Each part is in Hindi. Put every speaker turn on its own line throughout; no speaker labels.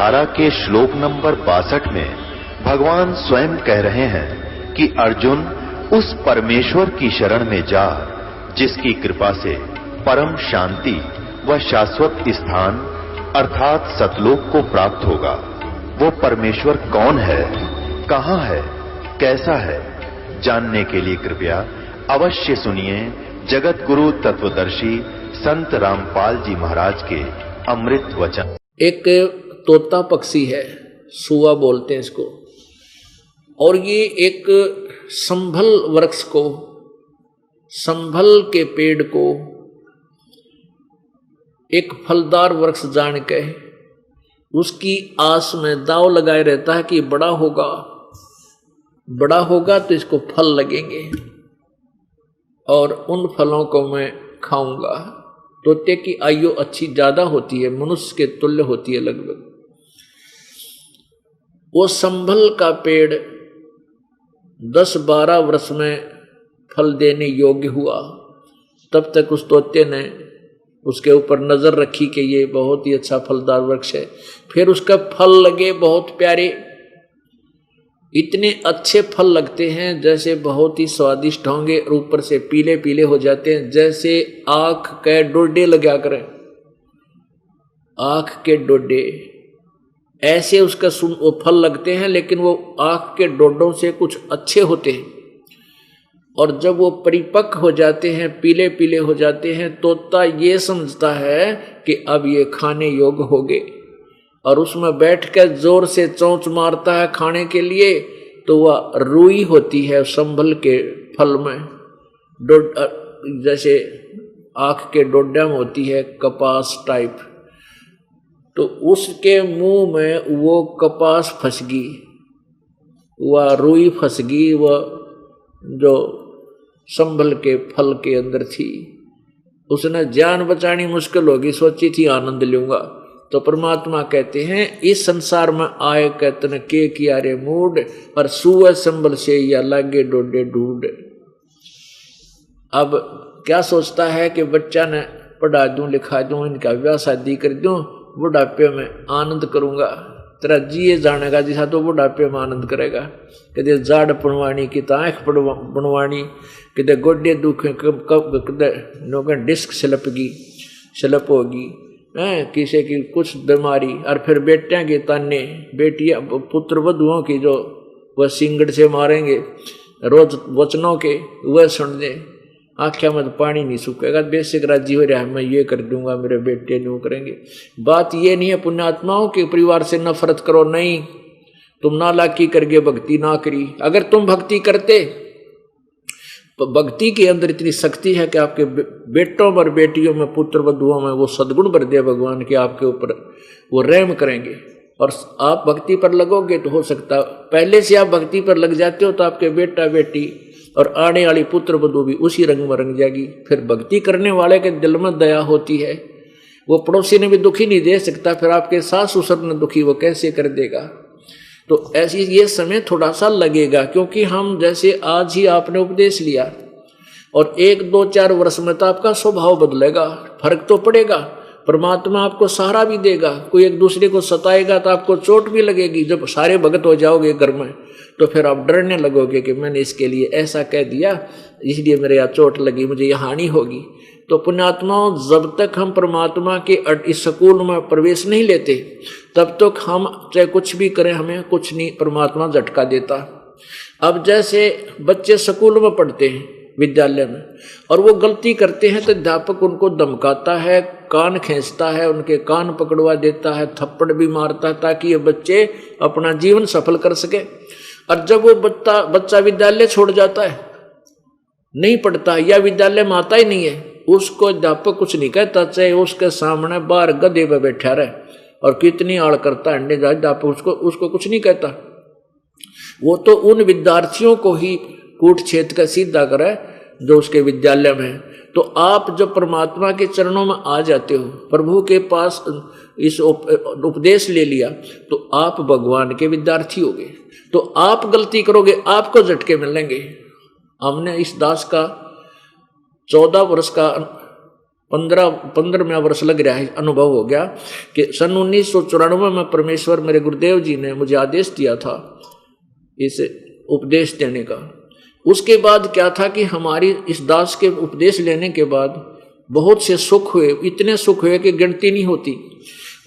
18 के श्लोक नंबर 62 में भगवान स्वयं कह रहे हैं कि अर्जुन उस परमेश्वर की शरण में जा जिसकी कृपा से परम शांति व शाश्वत स्थान अर्थात सतलोक को प्राप्त होगा। वो परमेश्वर कौन है, कहां है, कैसा है, जानने के लिए कृपया अवश्य सुनिए जगत गुरु तत्वदर्शी संत रामपाल जी महाराज के अमृत वचन।
एक तोता पक्षी है, सुआ बोलते हैं इसको, और ये एक संभल वृक्ष को, संभल के पेड़ को एक फलदार वृक्ष जान के उसकी आस में दाव लगाए रहता है कि बड़ा होगा, बड़ा होगा तो इसको फल लगेंगे और उन फलों को मैं खाऊंगा। तोते की आयु अच्छी ज्यादा होती है, मनुष्य के तुल्य होती है लगभग। वो संभल का पेड़ 10-12 वर्ष में फल देने योग्य हुआ। तब तक उस तोते ने उसके ऊपर नजर रखी कि ये बहुत ही अच्छा फलदार वृक्ष है। फिर उसका फल लगे बहुत प्यारे, इतने अच्छे फल लगते हैं जैसे बहुत ही स्वादिष्ट होंगे और ऊपर से पीले पीले हो जाते हैं, जैसे आँख के डोडे लगा करें, आँख के डोडे ऐसे उसका वो फल लगते हैं, लेकिन वो आँख के डोडों से कुछ अच्छे होते हैं। और जब वो परिपक्व हो जाते हैं, पीले पीले हो जाते हैं, तोता ये समझता है कि अब ये खाने योग्य हो गए और उसमें बैठकर जोर से चोंच मारता है खाने के लिए। तो वह रुई होती है संभल के फल में, जैसे आँख के डोडा में होती है कपास टाइप, तो उसके मुंह में वो कपास फंस गई, वह रुई फंस गई, वह जो संभल के फल के अंदर थी। उसने जान बचानी मुश्किल होगी, सोची थी आनंद लूंगा। तो परमात्मा कहते हैं इस संसार में आए कहतन के किया रे मूड, और सुअ संभल से या लागे डोडे ढूंढ। अब क्या सोचता है कि बच्चा ने पढ़ा दूं, लिखा दूं, इनका ब्याह शादी कर दूं, बुढ़ापे में आनंद करूंगा। तेरा जिए जानेगा जैसा तो बुढ़ापे में आनंद करेगा। कदे जाड़ बनवानी, कित आँख बनवानी, किते गोडे दुखे, कब डिस्क स्लप होगी, किसी की कुछ बीमारी, और फिर बेटियां के ताने, बेटियां पुत्र वधुओं की जो वह सिंगड़ से मारेंगे रोज वचनों के, वह सुन दे, आख्या में तो पानी नहीं सूखेगा, बेसिक राजी हो रहा है, मैं ये कर दूंगा, मेरे बेटे न्यू करेंगे। बात ये नहीं है पुण्यात्माओं के परिवार से नफरत करो, नहीं, तुम नालायकी करके भक्ति ना करी। अगर तुम भक्ति करते, भक्ति के अंदर इतनी शक्ति है कि आपके बेटों और बेटियों में, पुत्र वधुओं में वो सद्गुण भर दे भगवान के, आपके ऊपर वो रहम करेंगे। और आप भक्ति पर लगोगे तो हो सकता पहले से आप भक्ति पर लग जाते हो तो आपके बेटा बेटी और आने वाली पुत्र वधु भी उसी रंग में रंग जाएगी। फिर भक्ति करने वाले के दिल में दया होती है, वो पड़ोसी ने भी दुखी नहीं दे सकता, फिर आपके सास ससुर ने दुखी वो कैसे कर देगा। तो ऐसी ये समय थोड़ा सा लगेगा, क्योंकि हम जैसे आज ही आपने उपदेश लिया और 1-2-4 वर्ष में तो आपका स्वभाव बदलेगा, फर्क तो पड़ेगा। परमात्मा आपको सहारा भी देगा, कोई एक दूसरे को सताएगा तो आपको चोट भी लगेगी। जब सारे भगत हो जाओगे घर में तो फिर आप डरने लगोगे कि मैंने इसके लिए ऐसा कह दिया, इसलिए मेरे यहाँ चोट लगी, मुझे यहाँ हानि होगी। तो पुण्यात्माओं, जब तक हम परमात्मा के इस स्कूल में प्रवेश नहीं लेते तब तक हम चाहे कुछ भी करें, हमें कुछ नहीं परमात्मा झटका देता। अब जैसे बच्चे स्कूल में पढ़ते हैं, विद्यालय में, और वो गलती करते हैं तो अध्यापक उनको धमकाता है, कान खींचता है, उनके कान पकड़वा देता है, थप्पड़ भी मारता है, ताकि ये बच्चे अपना जीवन सफल कर सके। और जब वो बच्चा विद्यालय छोड़ जाता है, नहीं पढ़ता या विद्यालय में आता ही नहीं है, उसको अध्यापक कुछ नहीं कहता, चाहे उसके सामने बाहर गधे पे बैठा रहे और कितनी आड़ करता है, अध्यापक उसको कुछ नहीं कहता। वो तो उन विद्यार्थियों को ही कूट छेद का सीधा करे जो उसके विद्यालय में है। तो आप जब परमात्मा के चरणों में आ जाते हो, प्रभु के पास इस उपदेश ले लिया, तो आप भगवान के विद्यार्थी होगे। तो आप गलती करोगे, आपको झटके मिलेंगे। हमने इस दास का 14 वर्ष का 15वें वर्ष लग रहा है, अनुभव हो गया कि सन 1994 में परमेश्वर मेरे गुरुदेव जी ने मुझे आदेश दिया था इस उपदेश देने का। उसके बाद क्या था कि हमारी इस दास के उपदेश लेने के बाद बहुत से सुख हुए, इतने सुख हुए कि गिनती नहीं होती।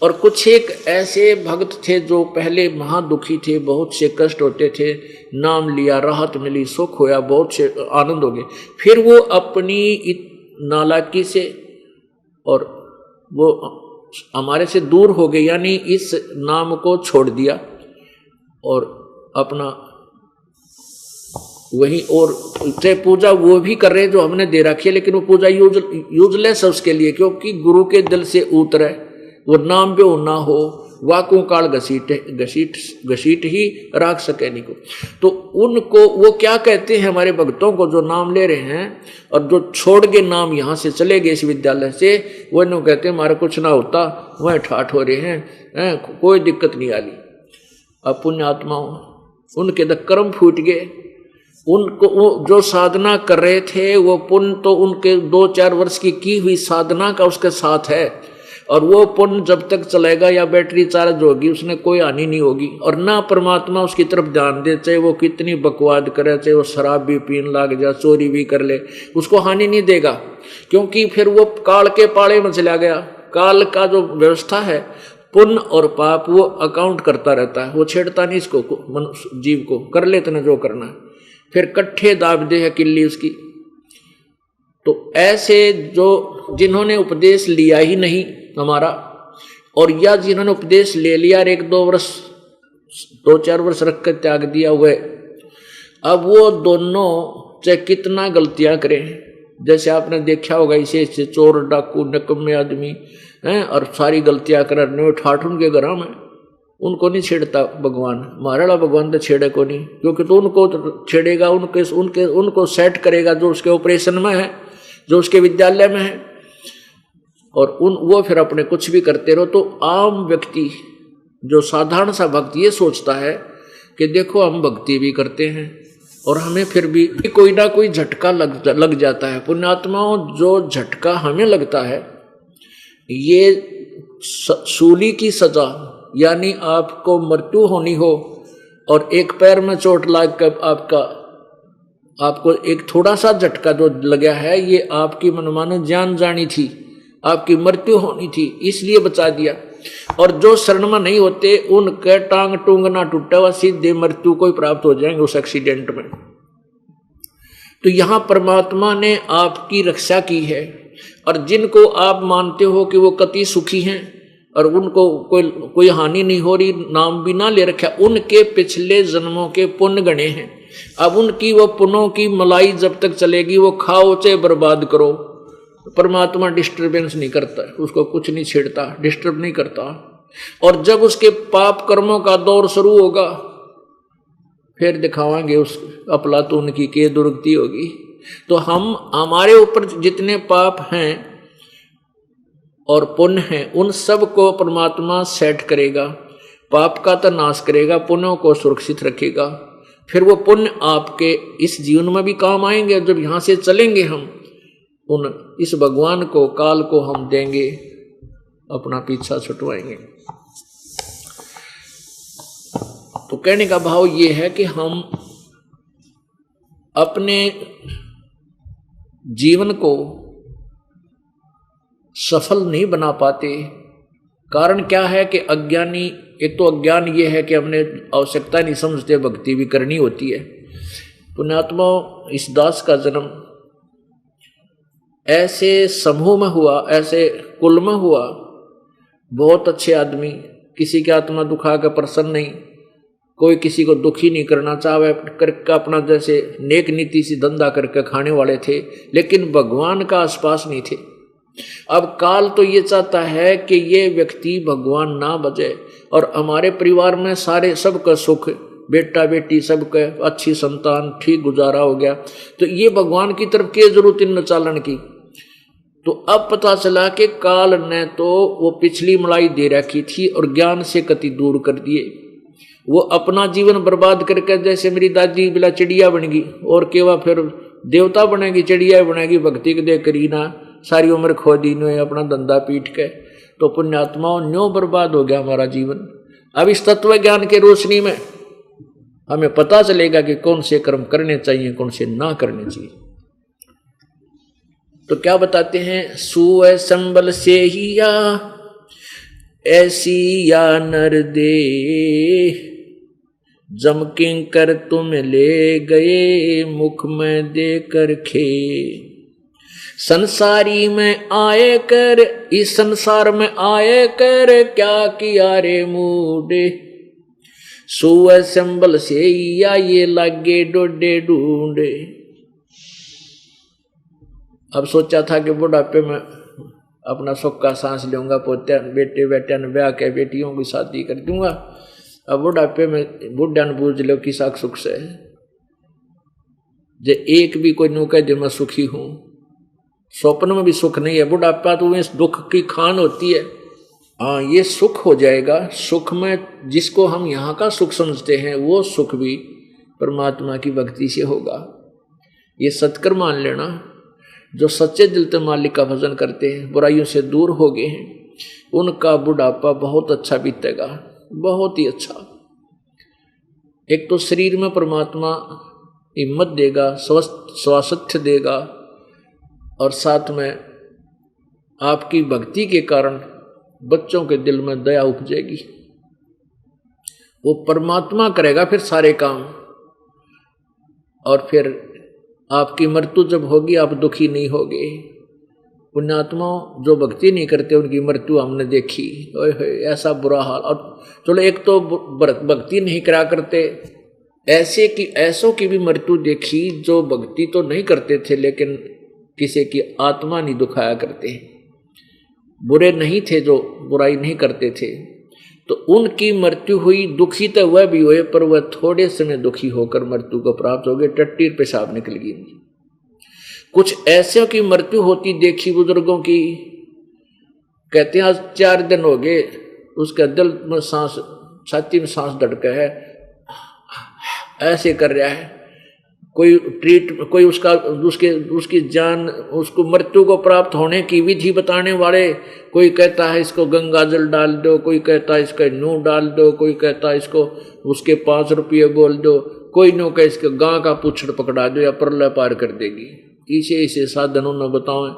और कुछ एक ऐसे भक्त थे जो पहले महादुखी थे, बहुत से कष्ट होते थे, नाम लिया, राहत मिली, सुख होया, बहुत से आनंद हो गए। फिर वो अपनी नालायकी से और वो हमारे से दूर हो गए, यानी इस नाम को छोड़ दिया और अपना वही, और चाहे पूजा वो भी कर रहे हैं जो हमने दे रखी है, लेकिन वो पूजा यूजलेस है उसके लिए, क्योंकि गुरु के दिल से उतरे वो नाम पे ना हो, वाकों काल घसीट ही राख सके नहीं को। तो उनको वो क्या कहते हैं हमारे भक्तों को जो नाम ले रहे हैं और जो छोड़ के नाम यहाँ से चले गए इस विद्यालय से, वो इन्हों कहते हैं हमारा कुछ ना होता, वह ठाठ हो रहे हैं, कोई दिक्कत नहीं आली। अब पुण्यात्माओं उनके द कर्म फूट गए, उनको वो जो साधना कर रहे थे वो पुण्य तो उनके 2-4 वर्ष की हुई साधना का उसके साथ है, और वो पुण्य जब तक चलेगा या बैटरी चार्ज होगी उसने कोई हानि नहीं होगी। और ना परमात्मा उसकी तरफ ध्यान दे, चाहे वो कितनी बकवाद करे, चाहे वो शराब भी पीने लग जाए, चोरी भी कर ले, उसको हानि नहीं देगा, क्योंकि फिर वो काल के पाले में चला गया। काल का जो व्यवस्था है, पुण्य और पाप वो अकाउंट करता रहता है, वो छेड़ता नहीं इसको, मनुष्य जीव को, कर लेते ना जो करना है, फिर कट्ठे दाब दे है किल्ली उसकी। तो ऐसे जो जिन्होंने उपदेश लिया ही नहीं हमारा, और या जिन्होंने उपदेश ले लिया और 1-2 वर्ष 2-4 वर्ष रख कर त्याग दिया हुए, अब वो दोनों चाहे कितना गलतियां करें, जैसे आपने देखा होगा इसे चोर डाकू नकम्मे आदमी हैं और सारी गलतियां कर ठाठ उनके घर में, उनको नहीं छेड़ता भगवान। हमारा भगवान तो छेड़े को नहीं, क्योंकि तो उनको छेड़ेगा, उनको सेट करेगा जो उसके ऑपरेशन में है, जो उसके विद्यालय में है, और वो फिर अपने कुछ भी करते रहो। तो आम व्यक्ति जो साधारण सा भक्त ये सोचता है कि देखो हम भक्ति भी करते हैं और हमें फिर भी कोई ना कोई झटका लग जाता है। पुण्यात्माओं जो झटका हमें लगता है ये सूली की सजा, यानी आपको मृत्यु होनी हो और एक पैर में चोट लग कर आपको एक थोड़ा सा झटका जो लगा है, ये आपकी मनमानो जान जानी थी, आपकी मृत्यु होनी थी, इसलिए बचा दिया। और जो शरण में नहीं होते उनके टांग टूंग ना टूटा हुआ, सीधे मृत्यु को ही प्राप्त हो जाएंगे उस एक्सीडेंट में। तो यहां परमात्मा ने आपकी रक्षा की है, और जिनको आप मानते हो कि वो कति सुखी हैं और उनको कोई हानि नहीं हो रही, नाम भी ना ले रखा, उनके पिछले जन्मों के पुण्य गणे हैं। अब उनकी वो पुण्यों की मलाई जब तक चलेगी, वो खाओ चाहे बर्बाद करो, परमात्मा डिस्टर्बेंस नहीं करता, उसको कुछ नहीं छेड़ता, डिस्टर्ब नहीं करता। और जब उसके पाप कर्मों का दौर शुरू होगा, फिर दिखावाएंगे उस अफलातून की के दुर्गति होगी। तो हमारे ऊपर जितने पाप हैं और पुण्य हैं, उन सब को परमात्मा सेट करेगा, पाप का तो नाश करेगा, पुण्यों को सुरक्षित रखेगा। फिर वो पुण्य आपके इस जीवन में भी काम आएंगे। जब यहाँ से चलेंगे हम इस भगवान को, काल को हम देंगे, अपना पीछा छुटवाएंगे। तो कहने का भाव ये है कि हम अपने जीवन को सफल नहीं बना पाते। कारण क्या है कि अज्ञानी, एक तो अज्ञान ये है कि हमने आवश्यकता नहीं समझते, भक्ति भी करनी होती है। पुण्यात्मा इस दास का जन्म ऐसे समूह में हुआ, ऐसे कुल में हुआ, बहुत अच्छे आदमी, किसी की आत्मा दुखा कर प्रसन्न नहीं, कोई किसी को दुखी नहीं करना चाहे करके अपना जैसे नेक नीति से धंधा करके खाने वाले थे, लेकिन भगवान का आसपास नहीं थे। अब काल तो ये चाहता है कि ये व्यक्ति भगवान ना बजे, और हमारे परिवार में सारे सबका सुख, बेटा बेटी सबका अच्छी संतान, ठीक गुजारा हो गया, तो ये भगवान की तरफ क्या जरूरत इन चालन की। तो अब पता चला कि काल ने तो वो पिछली मलाई दे रखी थी और ज्ञान से कति दूर कर दिए। वो अपना जीवन बर्बाद करके, जैसे मेरी दादी बिला चिड़िया बन गई, और केवा फिर देवता बनेगी, चिड़िया बनेगी, भक्ति के दे करी ना, सारी उम्र खो दी नो अपना धंधा पीट के, तो पुण्यात्माओं न्यों बर्बाद हो गया हमारा जीवन। अब इस तत्व ज्ञान के रोशनी में हमें पता चलेगा कि कौन से कर्म करने चाहिए, कौन से ना करने चाहिए। तो क्या बताते हैं, सुअ संबल से ही या ऐसी या नर दे, जम किंकर तुम ले गए मुख में देकर खे। संसारी में आए कर, इस संसार में आए कर, क्या किया रे मूडे। सुअ संबल से या ये लागे डोडे ढूंढे। अब सोचा था कि बुढ़ापे में अपना सुख का सांस लूंगा, पोते बेटे बेटे ने ब्याह के बेटियों की शादी कर दूंगा। अब बुढ़ापे में बुढ़ा ने बूझ लो कि साख सुख से जे एक भी कोई नु कह दे मैं सुखी हूं, स्वप्न में भी सुख नहीं है। बुढ़ापा तो इस दुख की खान होती है। हाँ, ये सुख हो जाएगा। सुख में जिसको हम यहाँ का सुख समझते हैं वो सुख भी परमात्मा की भक्ति से होगा। ये सत्कर मान लेना। जो सच्चे दिल से मालिक का भजन करते हैं, बुराइयों से दूर हो गए हैं, उनका बुढ़ापा बहुत अच्छा बीतेगा, बहुत ही अच्छा। एक तो शरीर में परमात्मा हिम्मत देगा, स्वास्थ्य देगा, और साथ में आपकी भक्ति के कारण बच्चों के दिल में दया उपजेगी। वो परमात्मा करेगा फिर सारे काम। और फिर आपकी मृत्यु जब होगी आप दुखी नहीं होगे। पुण्यात्माओं जो भक्ति नहीं करते उनकी मृत्यु हमने देखी, ओए होए ऐसा बुरा हाल। और चलो एक तो भक्ति नहीं करा करते, ऐसों की भी मृत्यु देखी जो भक्ति तो नहीं करते थे लेकिन किसी की आत्मा नहीं दुखाया करते, बुरे नहीं थे, जो बुराई नहीं करते थे, तो उनकी मृत्यु हुई। दुखी तो वह भी हुए पर वह थोड़े समय दुखी होकर मृत्यु को प्राप्त हो गए, टट्टी पेशाब निकल गई। कुछ ऐसे की मृत्यु होती देखी बुजुर्गों की, कहते हैं आज 4 दिन हो गए उसका दिल में सांस, छाती में सांस धड़का है, ऐसे कर रहा है। कोई उसकी जान, उसको मृत्यु को प्राप्त होने की विधि बताने वाले, कोई कहता है इसको गंगा जल डाल दो, कोई कहता है इसका नूह डाल दो, कोई कहता है इसको उसके 5 रुपये बोल दो, कोई नो कहे इसके गां का पुछड़ पकड़ा दो या प्रलय पार कर देगी। इसे साधनों न बताओ,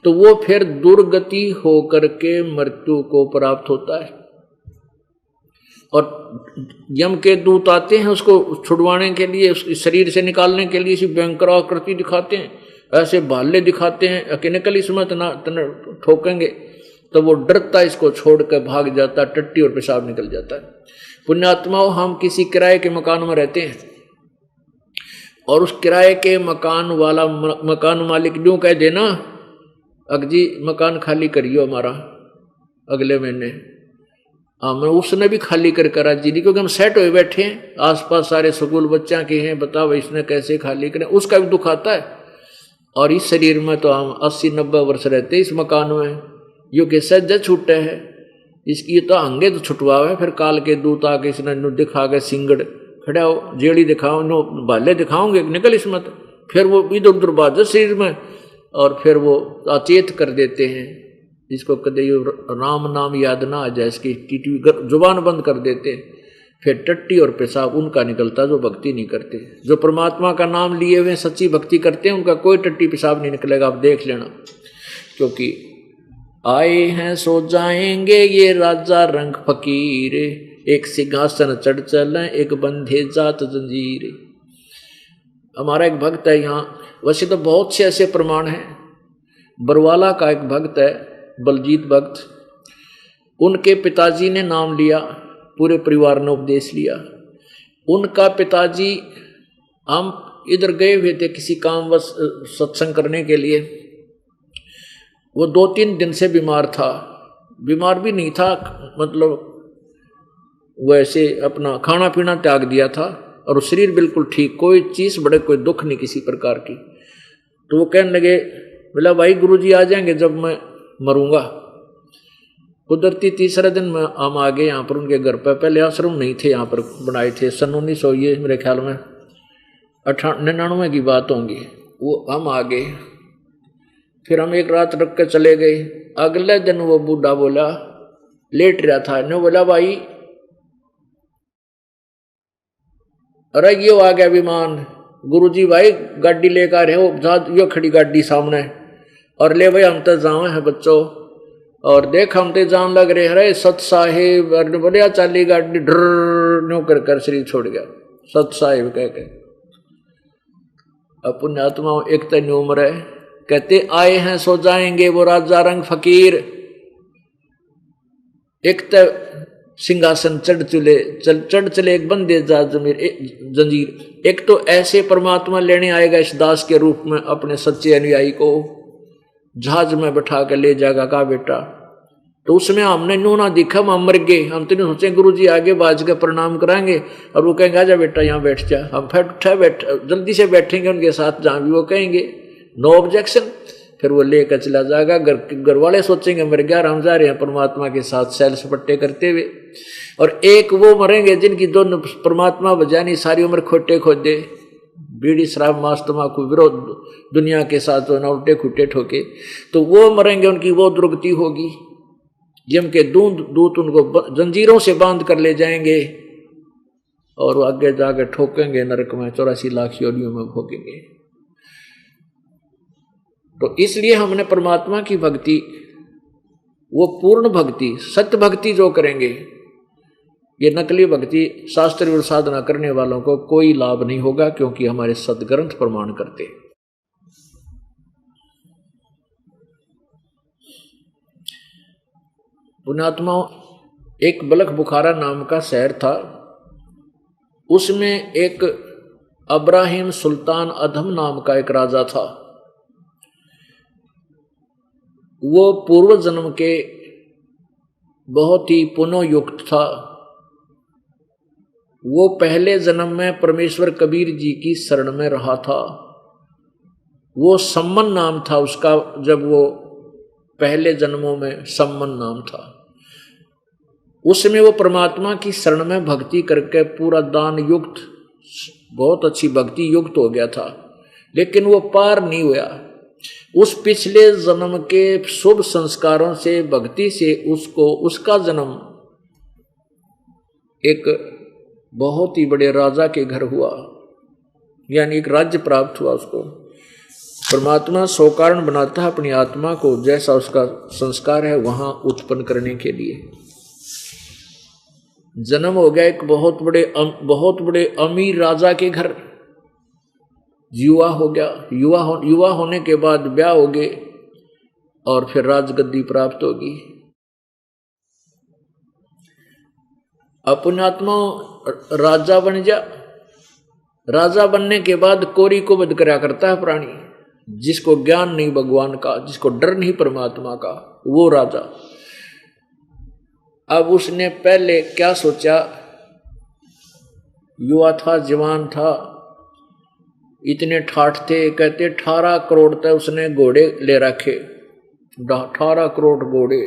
तो वो फिर दुर्गति होकर के मृत्यु को प्राप्त होता है। और यम के दूत आते हैं उसको छुड़वाने के लिए, उसके शरीर से निकालने के लिए इसी भयंकर आकृति दिखाते हैं, ऐसे भाले दिखाते हैं कि निकल इसमें तना ठोकेंगे, तो वो डरता इसको छोड़कर भाग जाता, टट्टी और पेशाब निकल जाता है। पुण्यात्माओं, हम किसी किराए के मकान में रहते हैं और उस किराए के मकान वाला मकान मालिक यूं कह देना, अगजी मकान खाली करियो हमारा अगले महीने। मैं उसने भी खाली कर करा जी, क्योंकि हम सेट हुए बैठे हैं, आसपास सारे स्कूल बच्चा के हैं, बताओ इसने कैसे खाली करें, उसका भी दुख आता है। और इस शरीर में तो हम 80-90 वर्ष रहते इस मकान में, यो के सज्जा छूटे है, इसकी तो अंगे तो छुटवा है। फिर काल के दूत आके इसने दिखा के सिंगड़ खड़ा हो, जेड़ी दिखाओ, नो भाले दिखाओगे निकल इसमें, तो फिर वो इधर उधर बाजो शरीर में, और फिर वो अचेत कर देते हैं। जिसको कदे राम नाम याद ना आ जाए, इसकी जुबान बंद कर देते। फिर टट्टी और पेशाब उनका निकलता जो भक्ति नहीं करते। जो परमात्मा का नाम लिए हुए सच्ची भक्ति करते हैं उनका कोई टट्टी पेशाब नहीं निकलेगा, आप देख लेना। क्योंकि आए हैं सो जाएंगे ये राजा रंग फकीर, एक सिंहासन चढ़ चले एक बंधे जात जंजीर। हमारा एक भक्त है यहाँ, वैसे तो बहुत से ऐसे प्रमाण हैं। बरवाला का एक भक्त है बलजीत भक्त, उनके पिताजी ने नाम लिया, पूरे परिवार ने उपदेश लिया। उनका पिताजी, हम इधर गए हुए थे किसी काम व सत्संग करने के लिए, वो 2-3 दिन से बीमार था। बीमार भी नहीं था, मतलब वैसे अपना खाना पीना त्याग दिया था और शरीर बिल्कुल ठीक, कोई चीज़ बड़े कोई दुख नहीं किसी प्रकार की। तो वो कहने लगे, बोला भाई गुरुजी आ जाएंगे जब मैं मरूंगा। कुदरती तीसरे दिन में हम आ गए यहाँ पर उनके घर पर। पहले आश्रम नहीं थे यहाँ पर बनाए थे, सन 1900 ये मेरे ख्याल में 99 की बात होंगी। वो हम आ गए फिर हम एक रात रख के चले गए। अगले दिन वो बूढ़ा बोला, लेट रहा था, ने बोला भाई अरे यो आ गया विमान। गुरुजी भाई गाड़ी लेकर रहे हो, यो खड़ी गाड़ी सामने, और ले भाई हम तो जाओ है बच्चों, और देख हम तो जान लग रहे अरे सत साहिब, बोलिया चाली गाड़ी ड्र न्यू कर शरीर छोड़ गया सत साहिब कह के। अब पुण्यात्मा एक तन उम्र है, कहते आए हैं सो जाएंगे वो राजा रंग फकीर। एक तो सिंहासन चढ़ चले एक बंदे जंजीर। एक तो ऐसे परमात्मा लेने आएगा इस दास के रूप में अपने सच्चे अनुयायी को, जहाज में बैठा कर ले जाएगा का बेटा। तो उसमें हमने नू ना दिखा, हम मर गए। हम तो नहीं सोचे गुरु जी आगे बाज के प्रणाम कराएंगे और वो कहेंगे आजा बेटा यहाँ बैठ जा। हम फिर उठा जल्दी से बैठेंगे उनके साथ जहाँ भी वो कहेंगे, नो ऑब्जेक्शन। फिर वो लेकर चला जाएगा। घर वाले सोचेंगे मर गया, हम जा रहे हैं परमात्मा के साथ सैल सपट्टे करते हुए। और एक वो मरेंगे जिनकी दोनों परमात्मा बजानी सारी उम्र खोटे खोदे, बीड़ी शराब मांस तम्बाकू विरोध दुनिया के साथ जो ना उल्टे खुट्टे ठोके, तो वो मरेंगे, उनकी वो दुर्गति होगी। यम के दूत उनको जंजीरों से बांध कर ले जाएंगे और आगे जाके ठोकेंगे नरक में, 84 लाख योनियों में भोगेंगे। तो इसलिए हमने परमात्मा की भक्ति, वो पूर्ण भक्ति सत्य भक्ति जो करेंगे, ये नकली भक्ति शास्त्र और साधना करने वालों को कोई लाभ नहीं होगा, क्योंकि हमारे सदग्रंथ प्रमाण करते। पुण्यात्मा, एक बलख बुखारा नाम का शहर था, उसमें एक अब्राहिम सुल्तान अधम नाम का एक राजा था। वो पूर्व जन्म के बहुत ही पुण्ययुक्त था। वो पहले जन्म में परमेश्वर कबीर जी की शरण में रहा था। वो सम्मन नाम था उसका, जब वो पहले जन्मों में सम्मन नाम था। उसमें वो परमात्मा की शरण में भक्ति करके पूरा दान युक्त, बहुत अच्छी भक्ति युक्त हो गया था, लेकिन वो पार नहीं हुआ। उस पिछले जन्म के शुभ संस्कारों से, भक्ति से उसको उसका जन्म एक बहुत ही बड़े राजा के घर हुआ, यानी एक राज्य प्राप्त हुआ उसको। परमात्मा सो कारण बनाता है अपनी आत्मा को, जैसा उसका संस्कार है वहां उत्पन्न करने के लिए। जन्म हो गया एक बहुत बड़े अमीर राजा के घर, युवा हो गया। युवा होने के बाद ब्याह हो गए और फिर राजगद्दी प्राप्त होगी। पुण्यात्मा राजा बन जा। राजा बनने के बाद कोरी को वध करा करता है प्राणी, जिसको ज्ञान नहीं भगवान का, जिसको डर नहीं परमात्मा का, वो राजा। अब उसने पहले क्या सोचा, युवा था, जवान था, इतने ठाठ थे, कहते 18 करोड़ तक उसने घोड़े ले रखे। 18 करोड़ घोड़े।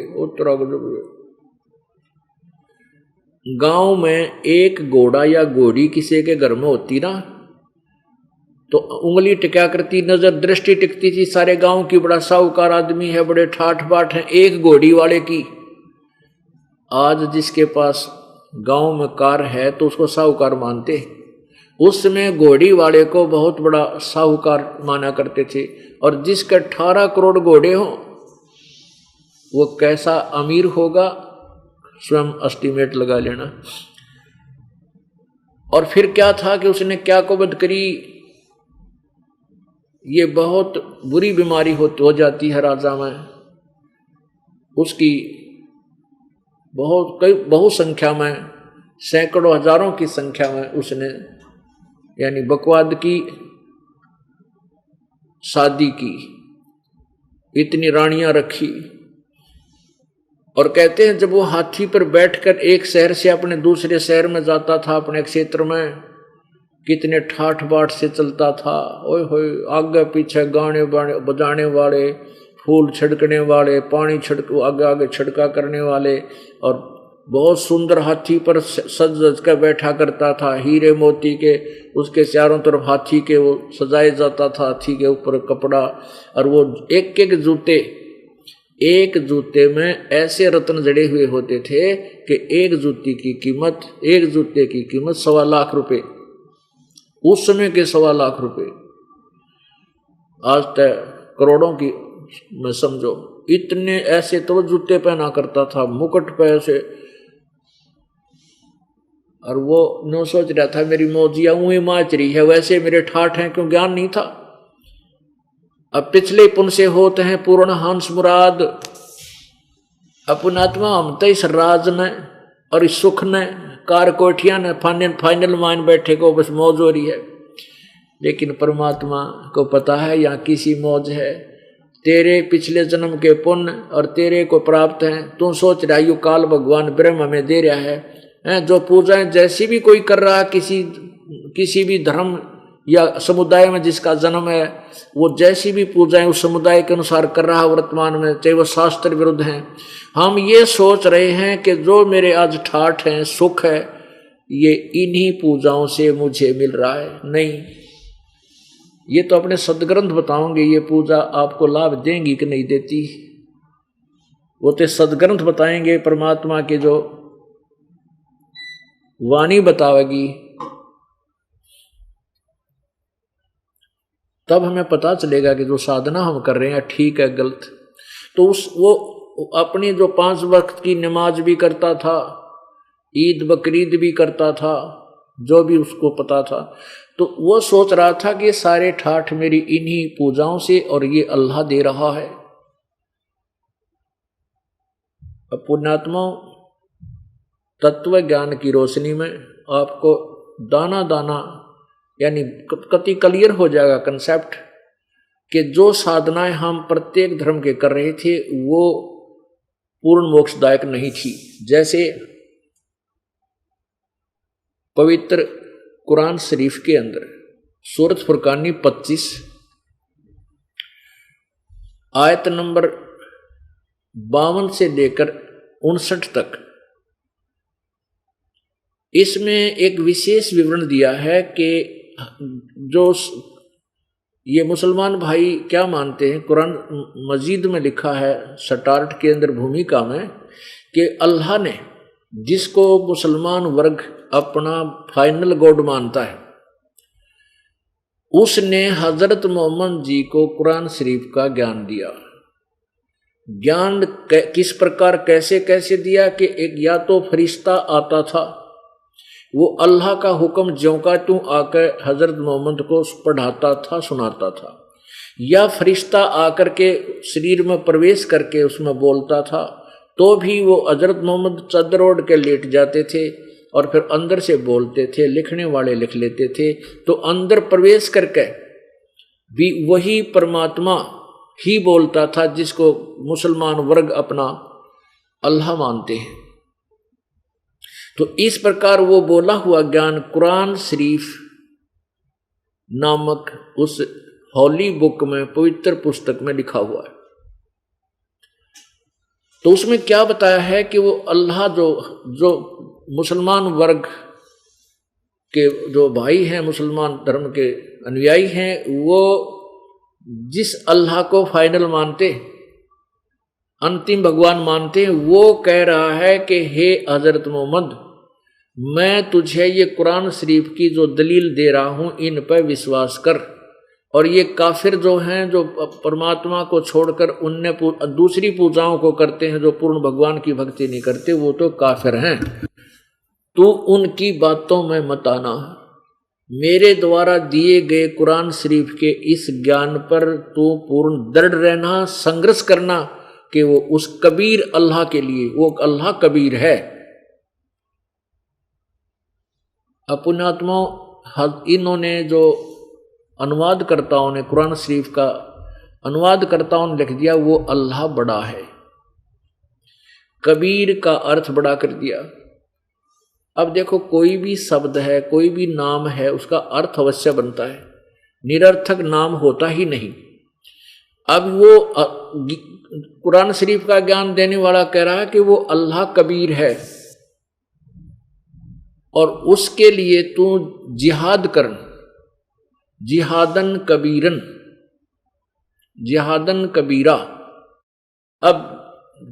गांव में एक घोड़ा या घोड़ी किसी के घर में होती ना, तो उंगली टिका करती, नजर दृष्टि टिकती थी सारे गांव की, बड़ा साहूकार आदमी है, बड़े ठाठ बाट है, एक घोड़ी वाले की। आज जिसके पास गांव में कार है तो उसको साहूकार मानते, उस समय घोड़ी वाले को बहुत बड़ा साहूकार माना करते थे। और जिसके 18 करोड़ घोड़े हो वो कैसा अमीर होगा, स्वयं एस्टीमेट लगा लेना। और फिर क्या था कि उसने क्या कुबद करी, ये बहुत बुरी बीमारी हो जाती है राजा में। उसकी बहुत संख्या में, सैकड़ों हजारों की संख्या में उसने यानी बकवाद की शादी की, इतनी रानियां रखी। और कहते हैं जब वो हाथी पर बैठकर एक शहर से अपने दूसरे शहर में जाता था, अपने क्षेत्र में, कितने ठाठ बाट से चलता था। ओए होए, आगे पीछे गाने बजाने वाले, फूल छिड़कने वाले, पानी आगे आगे छिड़का करने वाले, और बहुत सुंदर हाथी पर सज सज कर बैठा करता था, हीरे मोती के उसके चारों तरफ हाथी के वो सजाया जाता था, हाथी के ऊपर कपड़ा, और वो एक एक जूते में ऐसे रत्न जड़े हुए होते थे कि एक जूते की कीमत 1.25 लाख रुपए, उस समय के 1.25 लाख रुपए, आज तक करोड़ों की मैं समझो। इतने ऐसे तो जूते पहना करता था, मुकुट पे ऐसे, और वो नो सोच रहा था मेरी मौजिया ऊँई माच रही है, वैसे मेरे ठाठ हैं, क्यों ज्ञान नहीं था। अब पिछले पुन से होते हैं पूर्ण हंस मुराद, अपनात्मा हम तो इस राज ने और इस सुख ने कार कोठिया ने फाइनल मान बैठे को बस मौज हो रही है, लेकिन परमात्मा को पता है यहाँ किसी मौज है, तेरे पिछले जन्म के पुण्य और तेरे को प्राप्त है। तू सोच रहा यू काल भगवान ब्रह्म में दे रहा है, जो पूजाएं जैसी भी कोई कर रहा, किसी भी धर्म या समुदाय में जिसका जन्म है, वो जैसी भी पूजाएं उस समुदाय के अनुसार कर रहा है वर्तमान में, चाहे वो शास्त्र विरुद्ध हैं। हम ये सोच रहे हैं कि जो मेरे आज ठाठ हैं, सुख है, ये इन्हीं पूजाओं से मुझे मिल रहा है। नहीं, ये तो अपने सदग्रंथ बताओगे ये पूजा आपको लाभ देंगी कि नहीं देती, वो तो सदग्रंथ बताएंगे, परमात्मा के जो वाणी बतावेगी, तब हमें पता चलेगा कि जो साधना हम कर रहे हैं ठीक है गलत। तो वो अपनी जो 5 वक्त की नमाज भी करता था, ईद बकरीद भी करता था, जो भी उसको पता था, तो वो सोच रहा था कि सारे ठाठ मेरी इन्हीं पूजाओं से और ये अल्लाह दे रहा है। अब पुण्यात्मा तत्व ज्ञान की रोशनी में आपको दाना दाना यानी कति क्लियर हो जाएगा कंसेप्ट कि जो साधनाएं हम प्रत्येक धर्म के कर रहे थे वो पूर्ण मोक्षदायक नहीं थी। जैसे पवित्र कुरान शरीफ के अंदर सूरत फुरकानी 25 आयत नंबर 52 से लेकर 59 तक, इसमें एक विशेष विवरण दिया है कि जो ये मुसलमान भाई क्या मानते हैं। कुरान मजीद में लिखा है स्टार्ट के अंदर भूमिका में कि अल्लाह ने जिसको मुसलमान वर्ग अपना फाइनल गॉड मानता है, उसने हजरत मोहम्मद जी को कुरान शरीफ का ज्ञान दिया। ज्ञान किस प्रकार कैसे कैसे दिया कि एक या तो फरिश्ता आता था, वो अल्लाह का हुक्म ज्यों का त्यों आकर हजरत मोहम्मद को पढ़ाता था, सुनाता था, या फरिश्ता आकर के शरीर में प्रवेश करके उसमें बोलता था, तो भी वो हजरत मोहम्मद चादर ओढ़ के लेट जाते थे और फिर अंदर से बोलते थे, लिखने वाले लिख लेते थे। तो अंदर प्रवेश करके भी वही परमात्मा ही बोलता था जिसको मुसलमान वर्ग अपना अल्लाह मानते हैं। तो इस प्रकार वो बोला हुआ ज्ञान कुरान शरीफ नामक उस हॉली बुक में, पवित्र पुस्तक में लिखा हुआ है। तो उसमें क्या बताया है कि वो अल्लाह जो मुसलमान वर्ग के जो भाई हैं, मुसलमान धर्म के अनुयायी हैं, वो जिस अल्लाह को फाइनल मानते, अंतिम भगवान मानते हैं, वो कह रहा है कि हे हजरत मोहम्मद, मैं तुझे ये कुरान शरीफ की जो दलील दे रहा हूं, इन पर विश्वास कर। और ये काफिर जो हैं, जो परमात्मा को छोड़कर उनने दूसरी पूजाओं को करते हैं, जो पूर्ण भगवान की भक्ति नहीं करते, वो तो काफिर हैं। तू उनकी बातों में मत आना, मेरे द्वारा दिए गए कुरान शरीफ के इस ज्ञान पर तू पूर्ण दृढ़ रहना, संघर्ष करना कि वो उस कबीर अल्लाह के लिए, वो अल्लाह कबीर है। अपनात्मा इन्होंने जो अनुवादकर्ताओं ने कुरान शरीफ का अनुवादकर्ताओं ने लिख दिया, वो अल्लाह बड़ा है, कबीर का अर्थ बड़ा कर दिया। अब देखो, कोई भी शब्द है, कोई भी नाम है, उसका अर्थ अवश्य बनता है, निरर्थक नाम होता ही नहीं। अब वो कुरान शरीफ का ज्ञान देने वाला कह रहा है कि वो अल्लाह कबीर है, और उसके लिए तू जिहाद कर, जिहादन कबीरन, जिहादन कबीरा। अब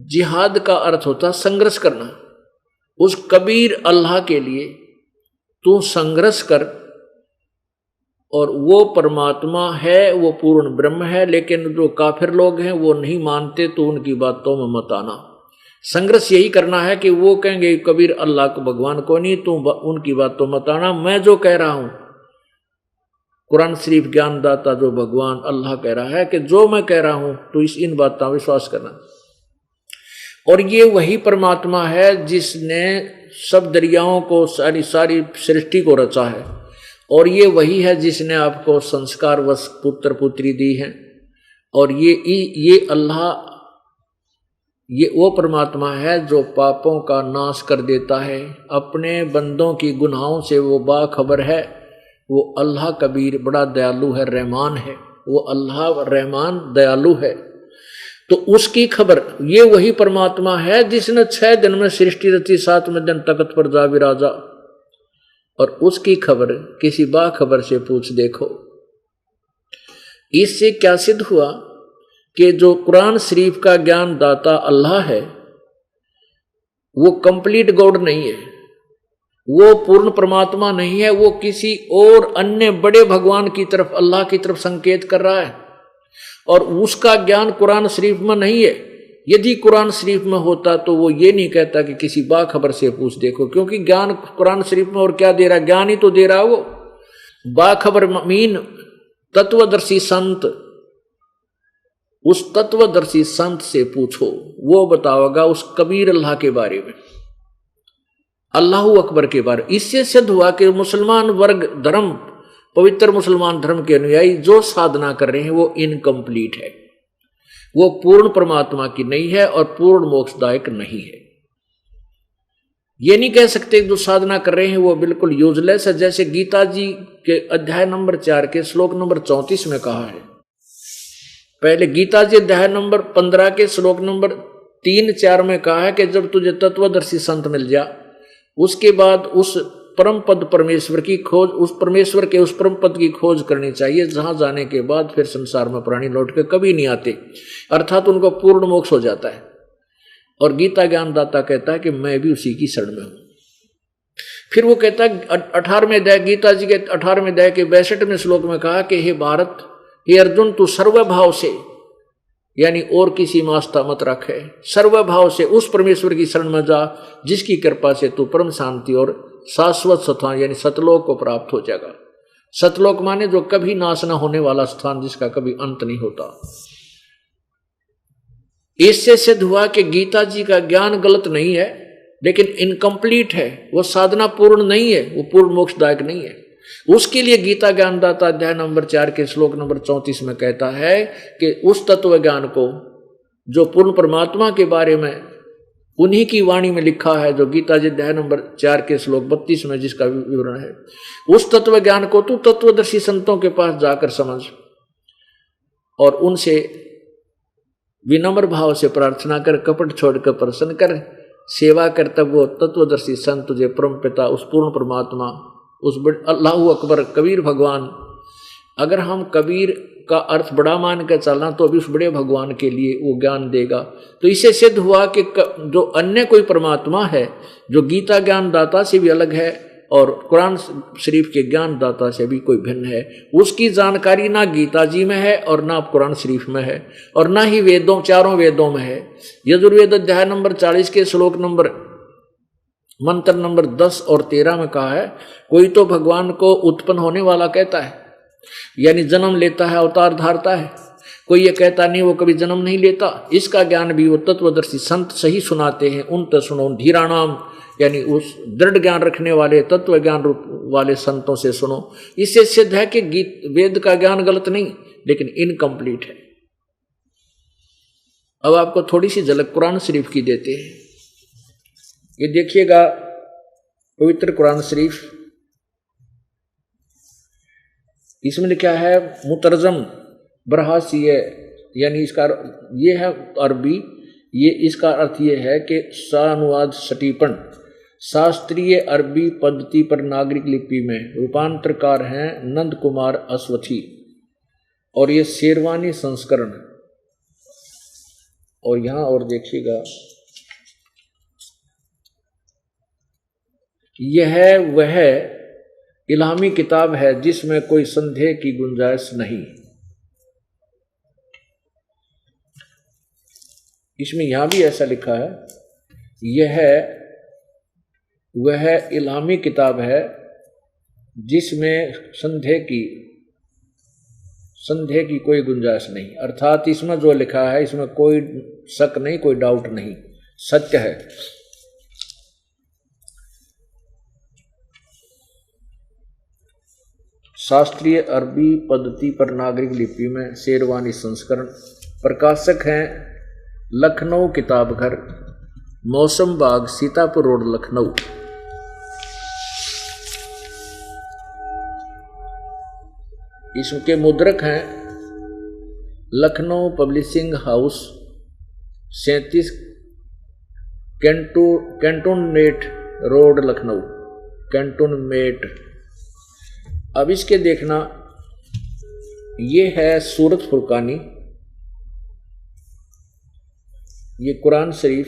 जिहाद का अर्थ होता संघर्ष करना। उस कबीर अल्लाह के लिए तू संघर्ष कर, और वो परमात्मा है, वो पूर्ण ब्रह्म है, लेकिन जो काफिर लोग हैं वो नहीं मानते, तो उनकी बातों में मत आना। संघर्ष यही करना है कि वो कहेंगे कबीर अल्लाह को, भगवान को नहीं, तू उनकी बातों मत आना। मैं जो कह रहा हूं, कुरान शरीफ ज्ञानदाता जो भगवान अल्लाह कह रहा है कि जो मैं कह रहा हूं तो इन बातों विश्वास करना। और ये वही परमात्मा है जिसने सब दरियाओं को, सारी सृष्टि को रचा है, और ये वही है जिसने आपको संस्कारवश पुत्र पुत्री दी है। और ये अल्लाह, ये वो परमात्मा है जो पापों का नाश कर देता है, अपने बंदों की गुनाहों से वो बाखबर है। वो अल्लाह कबीर बड़ा दयालु है, रहमान है, वो अल्लाह रहमान दयालु है। तो उसकी खबर, ये वही परमात्मा है जिसने 6 दिन में सृष्टि रची, 7वें दिन तख्त पर जा विराजा। और उसकी खबर किसी बाखबर से पूछ देखो। इससे क्या सिद्ध हुआ कि जो कुरान शरीफ का ज्ञान दाता अल्लाह है, वो कंप्लीट गॉड नहीं है, वो पूर्ण परमात्मा नहीं है, वो किसी और अन्य बड़े भगवान की तरफ, अल्लाह की तरफ संकेत कर रहा है। और उसका ज्ञान कुरान शरीफ में नहीं है। यदि कुरान शरीफ में होता तो वो ये नहीं कहता कि किसी बाखबर से पूछ देखो, क्योंकि ज्ञान कुरान शरीफ में और क्या दे रहा है, ज्ञान ही तो दे रहा है वो। बाखबर मीन तत्वदर्शी संत, उस तत्वदर्शी संत से पूछो, वो बताओगा उस कबीर अल्लाह के बारे में, अल्लाह अकबर के बारे में। इससे सिद्ध हुआ कि मुसलमान वर्ग धर्म, पवित्र मुसलमान धर्म के अनुयायी जो साधना कर रहे हैं वो इनकम्प्लीट है, वो पूर्ण परमात्मा की नहीं है और पूर्ण मोक्षदायक नहीं है। ये नहीं कह सकते जो साधना कर रहे हैं वो बिल्कुल यूजलेस है। जैसे गीता जी के अध्याय नंबर 4 के श्लोक नंबर 34 में कहा है। पहले गीता जी अध्याय नंबर 15 के श्लोक नंबर 3-4 में कहा है कि जब तुझे तत्वदर्शी संत मिल जा, उसके बाद उस परम पद परमेश्वर की खोज, उस परमेश्वर के उस परम पद की खोज करनी चाहिए, जहां जाने के बाद फिर संसार में प्राणी लौट के कभी नहीं आते, अर्थात उनको पूर्ण मोक्ष हो जाता है। और गीता ज्ञानदाता कहता है कि मैं भी उसी की शरण में हूं। फिर वो कहता है 18वें अध्याय, गीता जी के 18वें अध्याय के 62वें श्लोक में कहा कि हे भारत, हे अर्जुन, तू सर्वभाव से, यानी और किसी में आस्था मत रखे, सर्वभाव से उस परमेश्वर की शरण में जा जिसकी कृपा से तू परम शांति और शाश्वत स्थान यानी सतलोक को प्राप्त हो जाएगा। सतलोक माने जो कभी नाश न होने वाला स्थान, जिसका कभी अंत नहीं होता। इससे सिद्ध हुआ कि गीता जी का ज्ञान गलत नहीं है, लेकिन इनकम्प्लीट है, वो साधना पूर्ण नहीं है, वो पूर्ण मोक्षदायक नहीं है। उसके लिए गीता ज्ञानदाता अध्याय नंबर 4 के श्लोक नंबर 34 में कहता है कि उस तत्व ज्ञान को जो पूर्ण परमात्मा के बारे में उन्हीं की वाणी में लिखा है, जो गीता जी अध्याय नंबर 4 के श्लोक 32 में जिसका विवरण है, उस तत्व ज्ञान को तू तत्वदर्शी संतों के पास जाकर समझ और उनसे विनम्र भाव से प्रार्थना कर, कपट छोड़कर प्रसन्न कर, सेवा कर, तब वो तत्वदर्शी संत तुझे परम पिता, उस पूर्ण परमात्मा, उस अल्लाह अकबर कबीर भगवान, अगर हम कबीर का अर्थ बड़ा मान कर चलना तो अभी उस बड़े भगवान के लिए वो ज्ञान देगा। तो इससे सिद्ध हुआ कि जो अन्य कोई परमात्मा है जो गीता ज्ञान दाता से भी अलग है और कुरान शरीफ के ज्ञान दाता से भी कोई भिन्न है, उसकी जानकारी ना गीता जी में है और ना कुरान शरीफ में है और ना ही वेदों, चारों वेदों में है। यजुर्वेद अध्याय नंबर 40 के श्लोक नंबर मंत्र नंबर 10 और 13 में कहा है, कोई तो भगवान को उत्पन्न होने वाला कहता है, यानी जन्म लेता है, अवतार धारता है। कोई ये कहता नहीं वो कभी जन्म नहीं लेता। इसका ज्ञान भी वो तत्वदर्शी संत सही सुनाते हैं। उन तो सुनो धीराणाम, यानी उस दृढ़ ज्ञान रखने वाले तत्व ज्ञान रूप वाले संतों से सुनो। इससे सिद्ध है कि वेद का ज्ञान गलत नहीं, लेकिन इनकम्प्लीट है। अब आपको थोड़ी सी झलक कुरान शरीफ की देते हैं। ये देखिएगा पवित्र कुरान शरीफ, इसमें लिखा है मुतरजम बरहासिय, यानी इसका ये है अरबी, ये इसका अर्थ ये है कि सानुवाद सटीपन, शास्त्रीय अरबी पद्धति पर नागरिक लिपि में रूपांतरकार हैं नंद कुमार अश्वथी और ये शेरवानी संस्करण। और यहां और देखिएगा, यह वह इल्हामी किताब है जिसमें कोई संदेह की गुंजाइश नहीं। इसमें यहां भी ऐसा लिखा है, यह वह इल्हामी किताब है जिसमें संदेह की कोई गुंजाइश नहीं, अर्थात इसमें जो लिखा है इसमें कोई शक नहीं, कोई डाउट नहीं, सत्य है। शास्त्रीय अरबी पद्धति पर नागरिक लिपि में शेरवानी संस्करण। प्रकाशक हैं लखनऊ किताब घर, मौसम बाग, सीतापुर रोड, लखनऊ। इसके मुद्रक हैं Lucknow publishing house, 37 cantonment road, Lucknow, cantonment. अब इसके देखना, ये है सूरत फुरकानी, ये कुरान शरीफ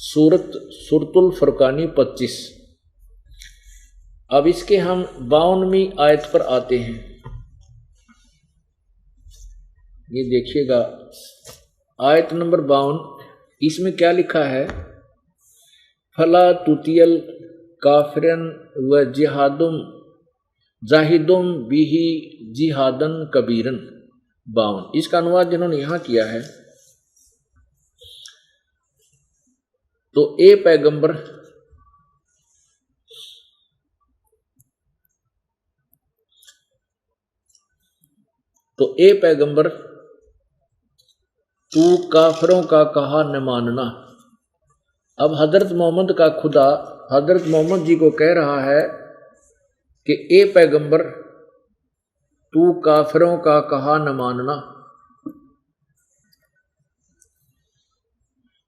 सूरतुल फुरकानी 25। अब इसके हम 52वीं आयत पर आते हैं। ये देखिएगा आयत नंबर 52, इसमें क्या लिखा है, फला तुतियल काफिरन व जाहिदुम बिही जिहादन कबीरन। 52 इसका अनुवाद जिन्होंने यहां किया है, तो ए पैगंबर तू काफिरों का कहा न मानना। अब हजरत मोहम्मद का खुदा हजरत मोहम्मद जी को कह रहा है कि ए पैगंबर तू काफिरों का कहा न मानना।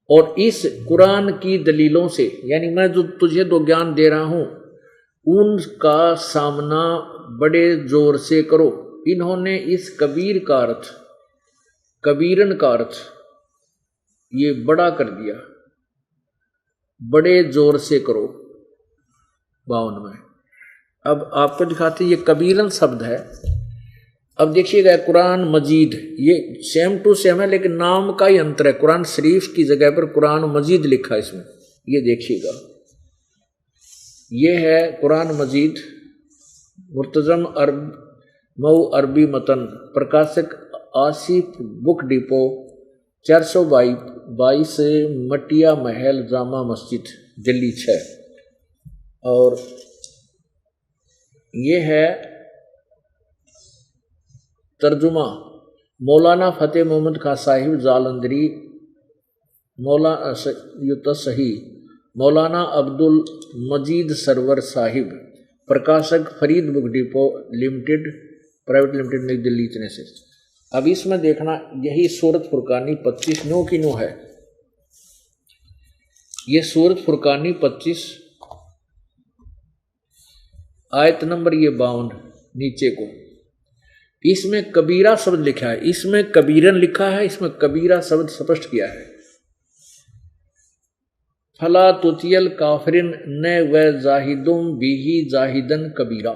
और इस कुरान की दलीलों से, यानी मैं जो तुझे दो ज्ञान दे रहा हूं उनका सामना बड़े जोर से करो। इन्होंने इस कबीर का अर्थ, कबीरन का अर्थ ये बड़ा कर दिया, बड़े जोर से करो 52 में। अब आपको दिखाते ये कबीरन शब्द है। अब देखिएगा कुरान मजीद, ये सेम टू सेम है लेकिन नाम का ही अंतर है। कुरान शरीफ की जगह पर कुरान मजीद लिखा है इसमें, ये देखिएगा, ये है कुरान मजीद, मुर्तजम मऊ अरबी मतन, प्रकाशक आसिफ बुक डिपो, 422 मटिया महल, जामा मस्जिद, दिल्ली 6। और ये है तर्जुमा मौलाना फतेह मोहम्मद खां साहिब जालंधरी, सही मौलाना अब्दुल मजीद सरवर साहिब, प्रकाशक Farid book depot limited private limited, नई दिल्ली, इतने से। अब इसमें देखना, यही सूरत फुरकानी 25 नो की नो है। ये सूरत फुरकानी 25 आयत नंबर ये 52 नीचे को, इसमें कबीरा शब्द लिखा है, इसमें कबीरन लिखा है, इसमें कबीरा शब्द स्पष्ट किया है। फला तुतियल काफिरिन न व जाहिदुम बिही जाहिदन कबीरा।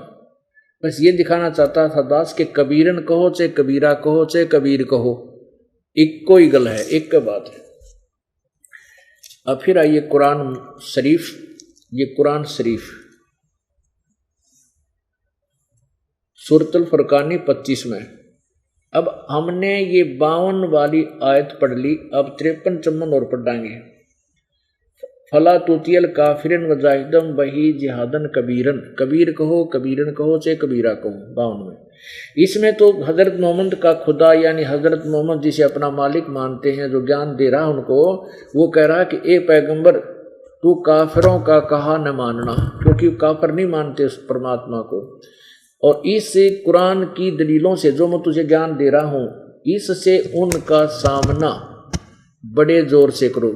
बस ये दिखाना चाहता था दास के कबीरन कहो चाहे कबीरा कहो चाहे कबीर कहो, एक कोई गल है, एक के बात है। अब फिर आइए कुरान शरीफ, ये कुरान शरीफ सूरतुल फुरकानी 25 में। अब हमने ये 52 वाली आयत पढ़ ली, अब 53 54 और पढ़ाएंगे। फला तुतियल काफिरन व जाहिदम बही जिहादन कबीरन, कबीर कहो कबीरन कहो चाहे कबीरा कहो 52 में। इसमें तो हजरत मोहम्मद का खुदा यानी हजरत मोहम्मद जिसे अपना मालिक मानते हैं, जो ज्ञान दे रहा उनको, वो कह रहा कि ए पैगंबर तू काफिरों का कहा न मानना, क्योंकि काफिर नहीं मानते उस परमात्मा को। और इस कुरान की दलीलों से जो मैं तुझे ज्ञान दे रहा हूं, इससे उनका सामना बड़े जोर से करो।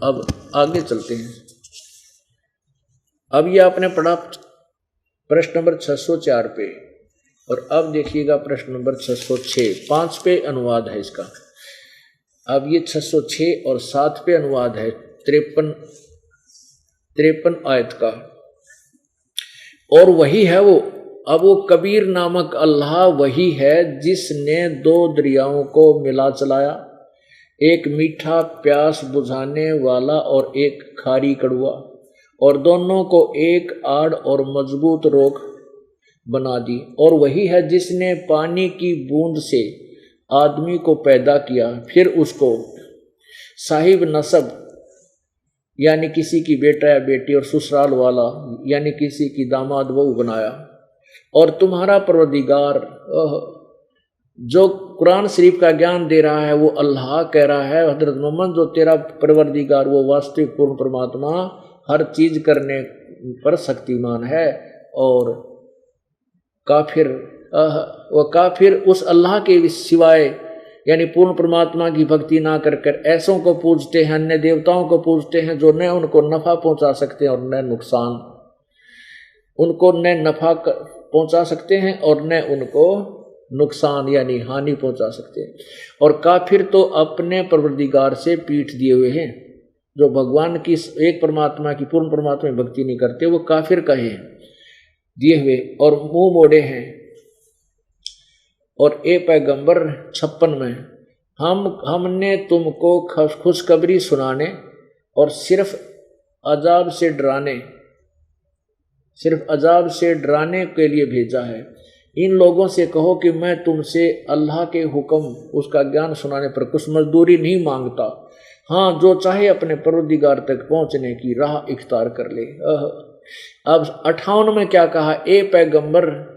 अब आगे चलते हैं। अब ये आपने पढ़ा प्रश्न नंबर 604 पे, और अब देखिएगा प्रश्न नंबर 606, 5 पे अनुवाद है इसका। अब ये 606 और 7 पे अनुवाद है 53 आयत का, और वही है वो। अब वो कबीर नामक अल्लाह वही है जिसने 2 दरियाओं को मिला चलाया, एक मीठा प्यास बुझाने वाला और एक खारी कड़वा, और दोनों को एक आड़ और मजबूत रोक बना दी। और वही है जिसने पानी की बूंद से आदमी को पैदा किया, फिर उसको साहिब नसब यानी किसी की बेटा या बेटी, और ससुराल वाला यानी किसी की दामाद बहू बनाया। और तुम्हारा परवरदिगार, जो कुरान शरीफ का ज्ञान दे रहा है वो अल्लाह कह रहा है, हजरत मोहम्मद जो तेरा परवरदिगार वो वास्तविक पूर्ण परमात्मा हर चीज करने पर शक्तिमान है। और काफिर वो काफिर उस अल्लाह के सिवाय यानी पूर्ण परमात्मा की भक्ति ना कर ऐसों को पूजते हैं, अन्य देवताओं को पूजते हैं जो न उनको नफा पहुंचा सकते हैं और न नुकसान, उनको न नफा पहुंचा सकते हैं और न उनको नुकसान यानी हानि पहुंचा सकते हैं। और काफिर तो अपने परवरदिगार से पीठ दिए हुए हैं, जो भगवान की एक परमात्मा की पूर्ण परमात्मा में भक्ति नहीं करते वो काफिर कहे हैं, दिए हुए और मुंह मोड़े हैं। और ए पैगंबर 56 में हमने तुमको खुशखबरी सुनाने और सिर्फ अजाब से डराने के लिए भेजा है। इन लोगों से कहो कि मैं तुमसे अल्लाह के हुक्म उसका ज्ञान सुनाने पर कुछ मजदूरी नहीं मांगता, हाँ जो चाहे अपने परवरदिगार तक पहुंचने की राह इख्तियार कर ले। अब 58 में क्या कहा, ए पैगंबर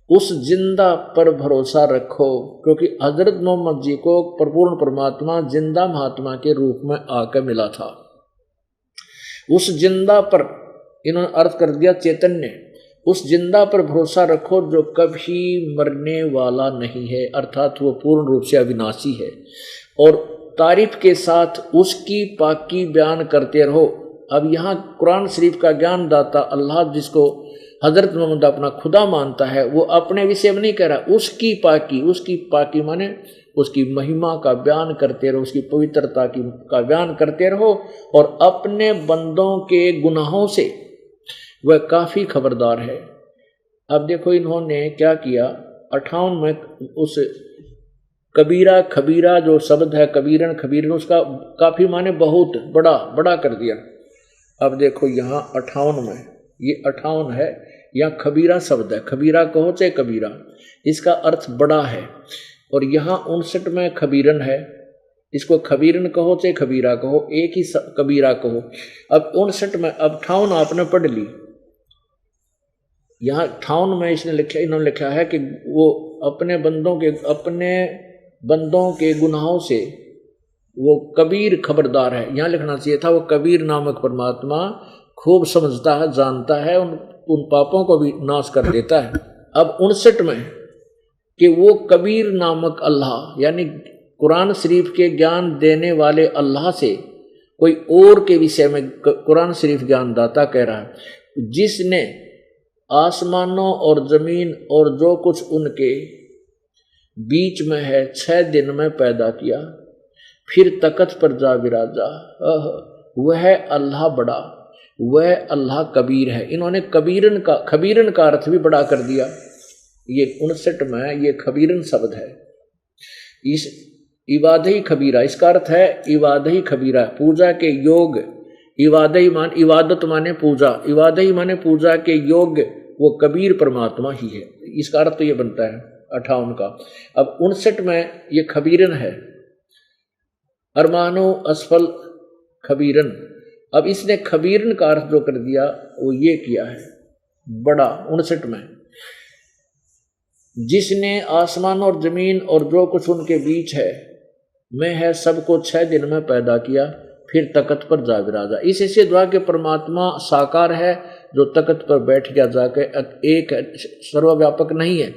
उस जिंदा पर भरोसा रखो, क्योंकि हजरत मोहम्मद जी को पूर्ण परमात्मा जिंदा महात्मा के रूप में आकर मिला था। उस जिंदा पर इन्होंने अर्थ कर दिया चैतन्य, उस जिंदा पर भरोसा रखो जो कभी मरने वाला नहीं है, अर्थात वो पूर्ण रूप से अविनाशी है। और तारीफ के साथ उसकी पाकी बयान करते रहो। अब यहाँ कुरान शरीफ का ज्ञान दाता अल्लाह जिसको हजरत मोहम्मद अपना खुदा मानता है वो अपने विषय में नहीं कह रहा, उसकी पाकी माने उसकी महिमा का बयान करते रहो, उसकी पवित्रता का बयान करते रहो, और अपने बंदों के गुनाहों से वह काफ़ी खबरदार है। अब देखो इन्होंने क्या किया, 58 में उस कबीरा खबीरा जो शब्द है कबीरन खबीरन उसका काफ़ी माने बहुत बड़ा कर दिया। अब देखो यहाँ 58 में, ये 58 है, यहाँ खबीरा शब्द है, खबीरा कहो चाहे कबीरा, इसका अर्थ बड़ा है। और यहाँ 59 में खबीरन है, इसको खबीरन कहो चाहे खबीरा कहो, एक ही कबीरा कहो। अब 59 में, अब 58 आपने पढ़ ली, यहाँ 58 में इन्होंने लिखा है कि वो अपने बंदों के गुनाहों से वो कबीर खबरदार है। यहाँ लिखना चाहिए था वो कबीर नामक परमात्मा खूब समझता है, जानता है, उन पापों को भी नाश कर देता है। अब 59 में कि वो कबीर नामक अल्लाह यानी कुरान शरीफ के ज्ञान देने वाले अल्लाह से कोई और के विषय में कुरान शरीफ ज्ञान दाता कह रहा है, जिसने आसमानों और जमीन और जो कुछ उनके बीच में है 6 दिन में पैदा किया, फिर तख्त पर जा विराजा। वह अल्लाह बड़ा, वह अल्लाह कबीर है। इन्होंने खबीरन का अर्थ भी बड़ा कर दिया। ये 59 में ये खबीरन शब्द है, इस इबादही खबीरा, इसका अर्थ है इबादही खबीरा, पूजा के योग। इबादत माने पूजा, इबादही माने पूजा के योग, वो कबीर परमात्मा ही है। इसका अर्थ तो ये बनता है 58 का। अब 59 में ये खबीरन है, अरमानो असफल खबीरन। अब इसने खबीरन का अर्थ जो कर दिया वो ये किया है बड़ा 59 में, जिसने आसमान और जमीन और जो कुछ उनके बीच है सबको 6 दिन में पैदा किया, फिर तख्त पर जा विराजा। इस ऐसे द्वारा के परमात्मा साकार है जो तख्त पर बैठ गया जाकर, एक सर्वव्यापक नहीं है,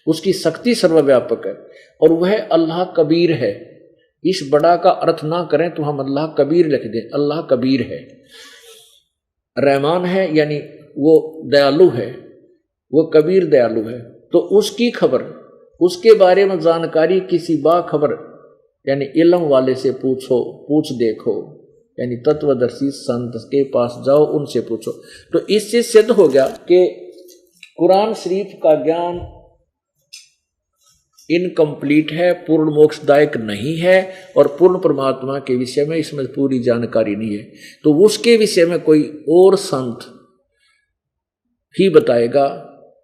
उसकी शक्ति सर्वव्यापक है, और वह अल्लाह कबीर है। इस बड़ा का अर्थ ना करें तो हम अल्लाह कबीर लिख दें, अल्लाह कबीर है। रहमान है यानी वो दयालु है, वो कबीर दयालु है, तो उसकी खबर, उसके बारे में जानकारी किसी बाखबर यानी इल्म वाले से पूछो, पूछ देखो, यानी तत्वदर्शी संत के पास जाओ, उनसे पूछो। तो इससे सिद्ध हो गया कि कुरान शरीफ का ज्ञान इनकम्प्लीट है, पूर्ण मोक्षदायक नहीं है, और पूर्ण परमात्मा के विषय में इसमें पूरी जानकारी नहीं है। तो उसके विषय में कोई और संत ही बताएगा,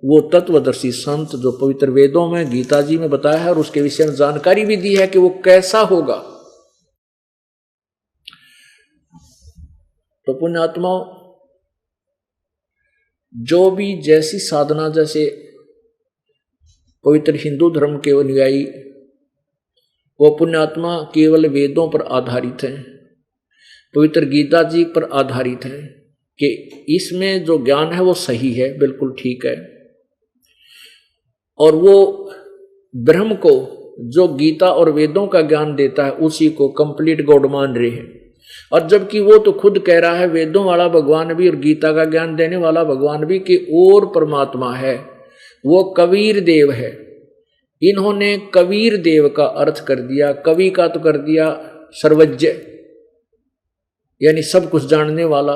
वो तत्वदर्शी संत जो पवित्र वेदों में, गीता जी में बताया है, और उसके विषय में जानकारी भी दी है कि वो कैसा होगा। तो पुण्यात्माओं, जो भी जैसी साधना, जैसे पवित्र हिंदू धर्म के अनुयायी, वो पुण्यात्मा केवल वेदों पर आधारित हैं, पवित्र गीता जी पर आधारित हैं कि इसमें जो ज्ञान है वो सही है, बिल्कुल ठीक है, और वो ब्रह्म को जो गीता और वेदों का ज्ञान देता है उसी को कंप्लीट गॉड मान रहे हैं। और जबकि वो तो खुद कह रहा है, वेदों वाला भगवान भी और गीता का ज्ञान देने वाला भगवान भी, कि और परमात्मा है, वो कबीर देव है। इन्होंने कबीर देव का अर्थ कर दिया, कवि का तो कर दिया सर्वज्ञ यानी सब कुछ जानने वाला,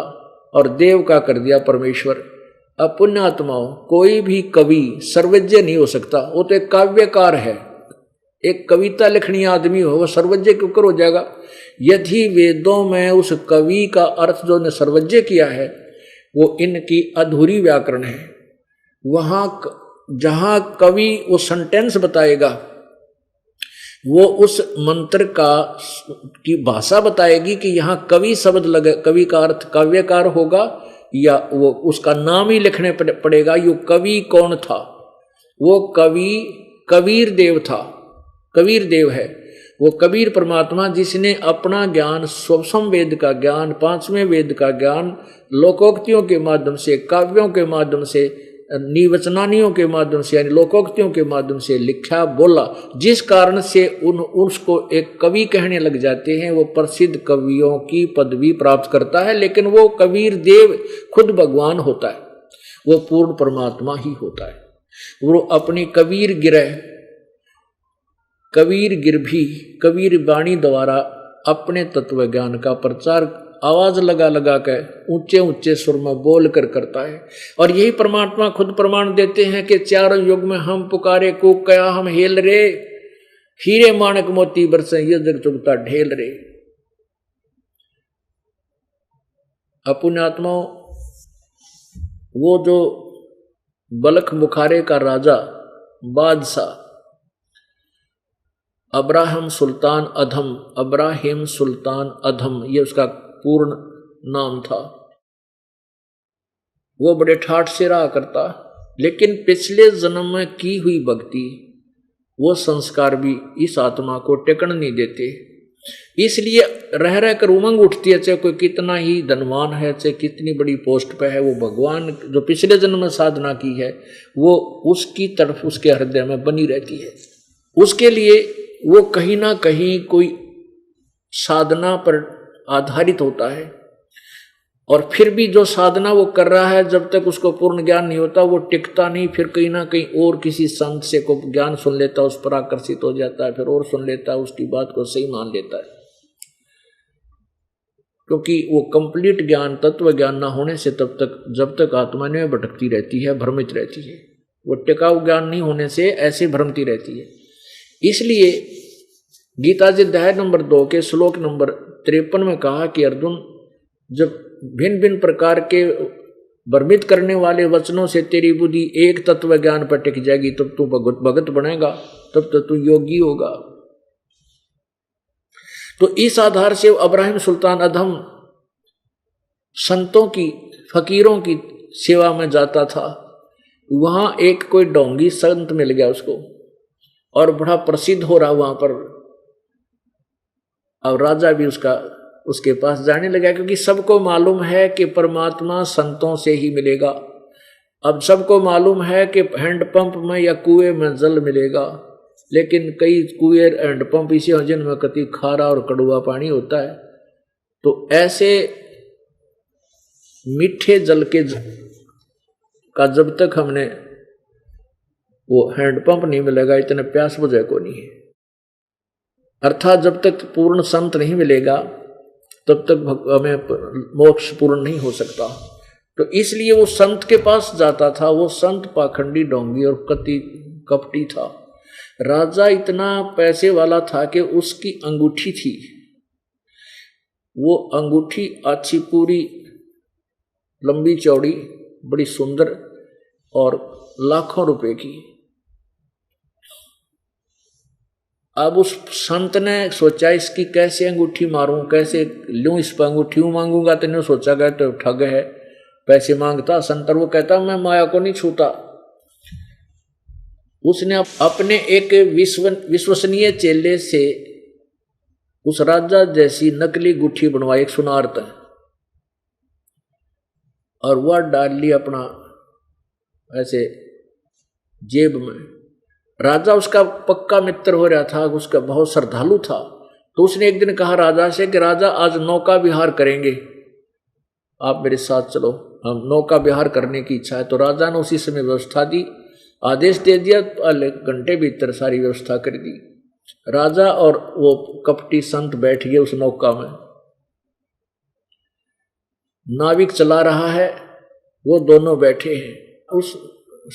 और देव का कर दिया परमेश्वर। अब पुण्यात्माओं, कोई भी कवि सर्वज्ञ नहीं हो सकता, वो तो एक काव्यकार है, एक कविता लिखनी आदमी हो, वह सर्वज्ञ क्यों कर हो जाएगा? यदि वेदों में उस कवि का अर्थ जो ने सर्वज्ञ किया है वो इनकी अधूरी व्याकरण है। वहां जहां कवि वो सेंटेंस बताएगा, वो उस मंत्र का की भाषा बताएगी कि यहाँ कवि शब्द लगे, कवि का अर्थ काव्यकार होगा, या वो उसका नाम ही लिखने पड़ेगा। यो कवि कौन था? वो कवि कबीर देव था, कबीर देव है वो कबीर परमात्मा, जिसने अपना ज्ञान, स्वसम वेद का ज्ञान, पांचवें वेद का ज्ञान लोकोक्तियों के माध्यम से, काव्यों के माध्यम से, निवचनानियों के माध्यम से, यानी लोकोक्तियों के माध्यम से लिखा, बोला, जिस कारण से उसको एक कवि कहने लग जाते हैं। वो प्रसिद्ध कवियों की पदवी प्राप्त करता है, लेकिन वो कबीर देव खुद भगवान होता है, वो पूर्ण परमात्मा ही होता है। वो अपनी कबीर गिरभी कबीर वाणी द्वारा अपने तत्व ज्ञान का प्रचार आवाज लगा लगा कर ऊंचे ऊंचे सुर में बोल कर करता है। और यही परमात्मा खुद प्रमाण देते हैं कि चारों युग में हम पुकारे कूक कया हम हेल रे, हीरे माणक मोती बरसे ये जग चुगता ढेल रे। पुण्यात्माओं, वो जो बलख बुखारे का राजा बादशाह अब्राहिम सुल्तान अधम, ये उसका पूर्ण नाम था। वो बड़े ठाठ से रहा करता, लेकिन पिछले जन्म में की हुई भक्ति, वो संस्कार भी इस आत्मा को टिकन नहीं देते। इसलिए रह रह कर उमंग उठती है, चाहे कोई कितना ही धनवान है, चाहे कितनी बड़ी पोस्ट पे है, वो भगवान जो पिछले जन्म में साधना की है वो उसकी तरफ उसके हृदय में बनी रहती है। उसके लिए वो कहीं ना कहीं कोई साधना पर आधारित होता है, और फिर भी जो साधना वो कर रहा है, जब तक उसको पूर्ण ज्ञान नहीं होता वो टिकता नहीं। फिर कहीं ना कहीं और किसी संत से को ज्ञान सुन लेता है, उस पर आकर्षित हो जाता है, फिर और सुन लेता है, उसकी बात को सही मान लेता है, क्योंकि वो कंप्लीट ज्ञान, तत्व ज्ञान ना होने से तब तक, जब तक आत्मा में भटकती रहती है, भ्रमित रहती है। वो टिकाऊ ज्ञान नहीं होने से ऐसे भ्रमती रहती है। इसलिए गीता जी अध्याय नंबर 2 के श्लोक नंबर 53 में कहा कि अर्जुन, जब भिन्न भिन्न प्रकार के भ्रमित करने वाले वचनों से तेरी बुद्धि एक तत्व ज्ञान पर टिक जाएगी, तब तू भगत बनेगा, तब तो तू योगी होगा। तो इस आधार से अब्राहिम सुल्तान अधम संतों की, फकीरों की सेवा में जाता था। वहां एक कोई डोंगी संत मिल गया उसको, और बड़ा प्रसिद्ध हो रहा वहां पर। और राजा भी उसके पास जाने लगा, क्योंकि सबको मालूम है कि परमात्मा संतों से ही मिलेगा। अब सबको मालूम है कि हैंडपंप में या कुएं में जल मिलेगा, लेकिन कई कुएं हैंडपंप इसे हैं जिनमें कति खारा और कड़वा पानी होता है। तो ऐसे मीठे जल के का जब तक हमने वो हैंडपंप नहीं मिलेगा इतने प्यास बुझे को नहीं है। अर्थात जब तक पूर्ण संत नहीं मिलेगा तब तक हमें मोक्ष पूर्ण नहीं हो सकता। तो इसलिए वो संत के पास जाता था। वो संत पाखंडी, ढोंगी और कपटी था। राजा इतना पैसे वाला था कि उसकी अंगूठी थी, वो अंगूठी अच्छी पूरी लंबी चौड़ी बड़ी सुंदर और लाखों रुपए की। अब उस संत ने सोचा इसकी कैसे अंगूठी मारूं, कैसे लूं इस पर अंगूठी मांगूंगा। तो नहीं सोचा गया तो ठग है, पैसे मांगता संत। वो कहता मैं माया को नहीं छूता। उसने अपने एक विश्वसनीय चेले से उस राजा जैसी नकली गुठी बनवाई, एक सुनार था, और वह डाल ली अपना ऐसे जेब में। राजा उसका पक्का मित्र हो रहा था, उसका बहुत श्रद्धालु था। तो उसने एक दिन कहा राजा से कि राजा आज नौका विहार करेंगे, आप मेरे साथ चलो, हम नौका विहार करने की इच्छा है। तो राजा ने उसी समय व्यवस्था दी, आदेश दे दिया, घंटे भीतर सारी व्यवस्था कर दी। राजा और वो कपटी संत बैठ गए उस नौका में। नाविक चला रहा है, वो दोनों बैठे हैं। उस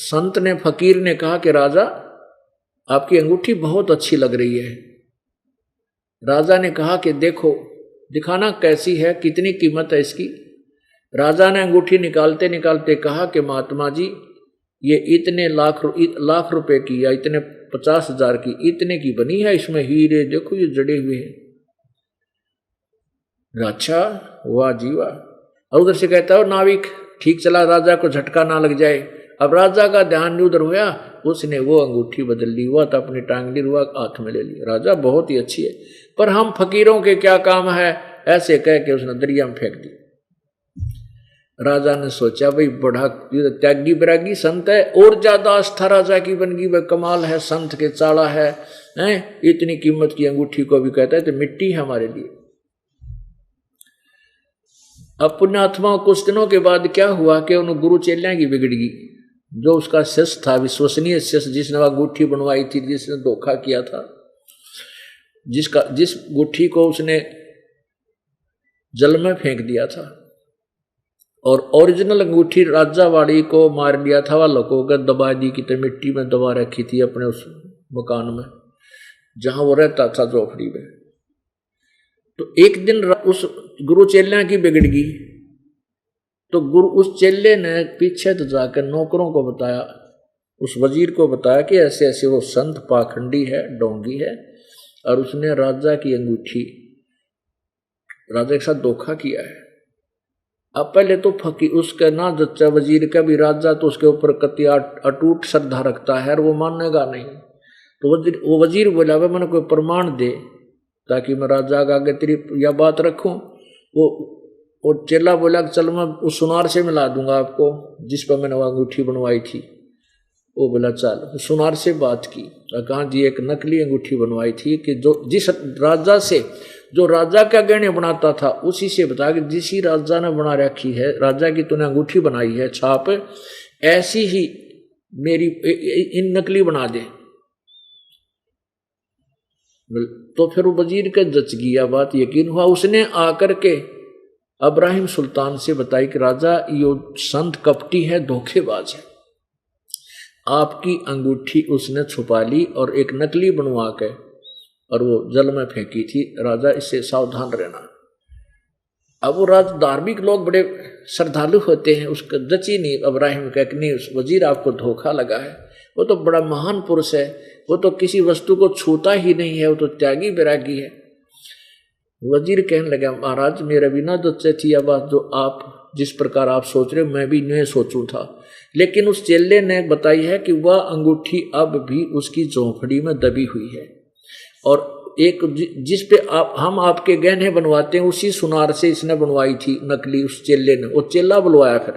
संत ने, फकीर ने कहा कि राजा आपकी अंगूठी बहुत अच्छी लग रही है। राजा ने कहा कि देखो, दिखाना कैसी है, कितनी कीमत है इसकी। राजा ने अंगूठी निकालते निकालते कहा कि महात्मा जी ये इतने लाख रुपए की या इतने 50,000 की, इतने की बनी है, इसमें हीरे देखो ये जड़े हुए हैं। अच्छा, वाह जी वाह। और उधर से कहता है नाविक ठीक चला, राजा को झटका ना लग जाए। अब राजा का ध्यान उधर हुआ, उसने वो अंगूठी बदल ली, हुआ तो अपनी टांगली रुआ हाथ में ले ली। राजा बहुत ही अच्छी है, पर हम फकीरों के क्या काम है, ऐसे कह के उसने दरिया में फेंक दी। राजा ने सोचा भाई बड़ा त्यागी बैरागी संत है, और ज्यादा आस्था राजा की बन गई, वह कमाल है, संत के चाड़ा है, इतनी कीमत की अंगूठी को भी कहता है तो मिट्टी है हमारे लिए। अब पुण्यात्मा कुछ दिनों के बाद क्या हुआ कि उन गुरु चेलियां की बिगड़ गई। जो उसका शिष्य था, विश्वसनीय शिष्य, जिसने वह गुठी बनवाई थी, जिसने धोखा किया था, जिस गुठी को उसने जल में फेंक दिया था और ओरिजिनल अंगूठी राजावाड़ी को मार लिया था, वह लोगों को दबा दी कि तो मिट्टी में दबा रखी थी अपने उस मकान में जहां वो रहता था, झोपड़ी में। तो एक दिन उस गुरु चेल्या की बिगड़ गई। तो गुरु उस चेले ने पीछे तो जाकर नौकरों को बताया, उस वजीर को बताया कि ऐसे ऐसे वो संत पाखंडी है, डोंगी है, और उसने राजा की अंगूठी, राजा के साथ धोखा किया है। अब पहले तो फकीर उसका ना जच्चा वजीर का भी, राजा तो उसके ऊपर कति अटूट श्रद्धा रखता है और वो मानेगा नहीं। तो वो वजीर बोला भाई मैंने कोई प्रमाण दे ताकि मैं राजा का आगे तेरी यह बात रखूं। वो चेला बोला कि चल मैं उस सुनार से मिला दूंगा आपको जिस पर मैंने वो अंगूठी बनवाई थी। वो बोला चल, सुनार से बात की, कहा जी एक नकली अंगूठी बनवाई थी कि जो जिस राजा से, जो राजा का गहने बनाता था उसी से बता कि जिसी राजा ने बना रखी है, राजा की तूने अंगूठी बनाई है छाप, ऐसी ही मेरी इन नकली बना दे। तो फिर वो वजीर के जच गया बात, यकीन हुआ। उसने आकर के इब्राहिम सुल्तान से बताई कि राजा यो संत कपटी है, धोखेबाज है, आपकी अंगूठी उसने छुपा ली और एक नकली बनवा के और वो जल में फेंकी थी, राजा इससे सावधान रहना। अब वो धार्मिक लोग बड़े श्रद्धालु होते हैं, उसका जची नहीं इब्राहिम का कि नहीं उस वजीर आपको धोखा लगा है, वो तो बड़ा महान पुरुष है, वो तो किसी वस्तु को छूता ही नहीं है, वो तो त्यागी बैरागी है। वजीर कहने लगा महाराज मेरा भी ना जच्चे थी यह बात, जो आप जिस प्रकार आप सोच रहे हो मैं भी नहीं सोचूं था। लेकिन उस चेले ने बताई है कि वह अंगूठी अब भी उसकी झोंपड़ी में दबी हुई है, और एक जिस पे हम आपके गहने बनवाते हैं उसी सुनार से इसने बनवाई थी नकली, उस चेले ने। वो चेला बुलवाया, फिर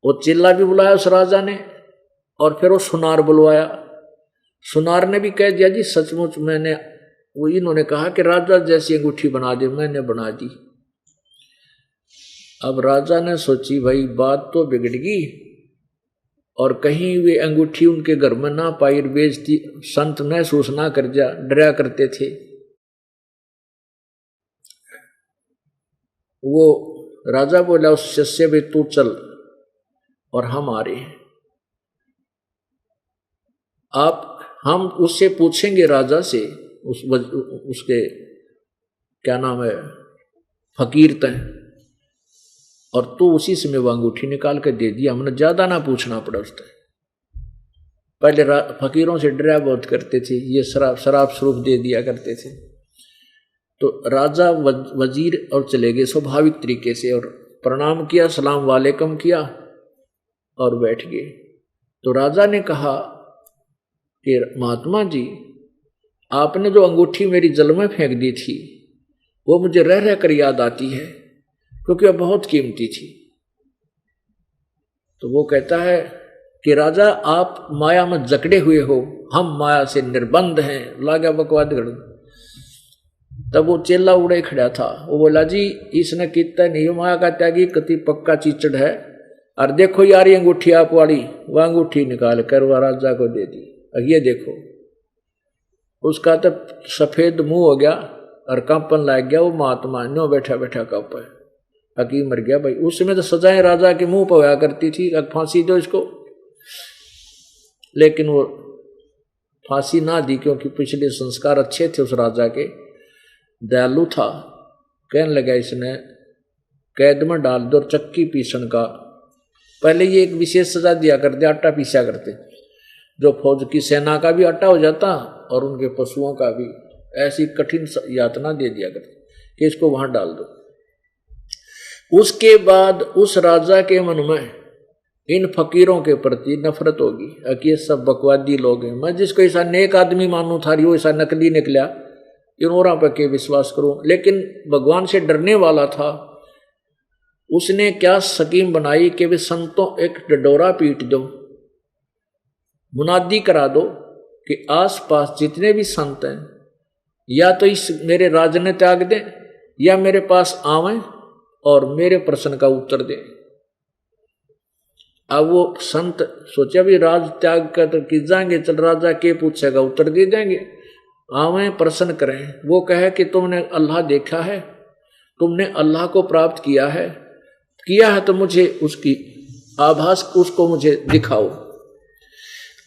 वो चेला भी बुलाया उस राजा ने, और फिर वो सुनार बुलवाया। सुनार ने भी कह दिया जी सचमुच मैंने, वो इन्होंने कहा कि राजा जैसी अंगूठी बना दे, मैंने बना दी। अब राजा ने सोची भाई बात तो बिगड़गी, और कहीं वे अंगूठी उनके घर में ना पाई, बेइज्जती संत महसूस ना कर जा, डरा करते थे। वो राजा बोला उस शिष्य भी तू चल और हम आ रहे हैं। हम उससे पूछेंगे राजा से, उसके क्या नाम है फकीर तय, और तू उसी समय वो अंगूठी निकाल कर दे दिया। हमने ज्यादा ना पूछना पड़ा उससे। पहले फकीरों से डरा बहुत करते थे, ये शराब स्वरूप दे दिया करते थे। तो राजा वजीर और चले गए स्वाभाविक तरीके से, और प्रणाम किया, सलाम वालेकुम किया और बैठ गए। तो राजा ने कहा कि महात्मा जी, आपने जो अंगूठी मेरी जल में फेंक दी थी वो मुझे रह रह कर याद आती है, क्योंकि वह बहुत कीमती थी। तो वो कहता है कि राजा आप माया में जकड़े हुए हो, हम माया से निर्बंध हैं। लागा बकवाद गढ़। तब वो चेला उड़े खड़ा था, वो बोला जी इसने कितना नहीं, माया का त्यागी कति पक्का चीचड़ है। और देखो यार ये अंगूठी आप वाली, वह अंगूठी निकाल कर वह राजा को दे दी। अब ये देखो, उसका तो सफेद मुंह हो गया और कंपन लग गया। वो महात्मा नो बैठा बैठा कप है, हकीम मर गया भाई। उस समय तो सजाएं राजा के मुंह पर होया करती थी, अब फांसी दो इसको। लेकिन वो फांसी ना दी, क्योंकि पिछले संस्कार अच्छे थे उस राजा के, दयालु था। कहने लगा इसने कैद में डाल दो, चक्की पीसन का। पहले ये एक विशेष सजा दिया करते, आटा पीसा करते, जो फौज की सेना का भी आटा हो जाता और उनके पशुओं का भी। ऐसी कठिन यातना दे दिया करते कि इसको वहां डाल दो। उसके बाद उस राजा के मन में इन फकीरों के प्रति नफरत होगी कि ये सब बकवादी लोग हैं। मैं जिसको ऐसा नेक आदमी मानू था, वो ऐसा नकली निकला, इन और पर के विश्वास करूं। लेकिन भगवान से डरने वाला था, उसने क्या स्कीम बनाई कि वे संतों एक डडोरा पीट दो, मुनादी करा दो कि आसपास जितने भी संत हैं या तो इस मेरे राज ने त्याग दें या मेरे पास आवें और मेरे प्रश्न का उत्तर दें। अब वो संत सोचा भी राज त्याग कर तो किस जाएंगे, चल राजा के पूछेगा उत्तर दे देंगे, आवें प्रश्न करें। वो कहे कि तुमने अल्लाह देखा है, तुमने अल्लाह को प्राप्त किया है तो मुझे उसकी आभास उसको मुझे दिखाओ।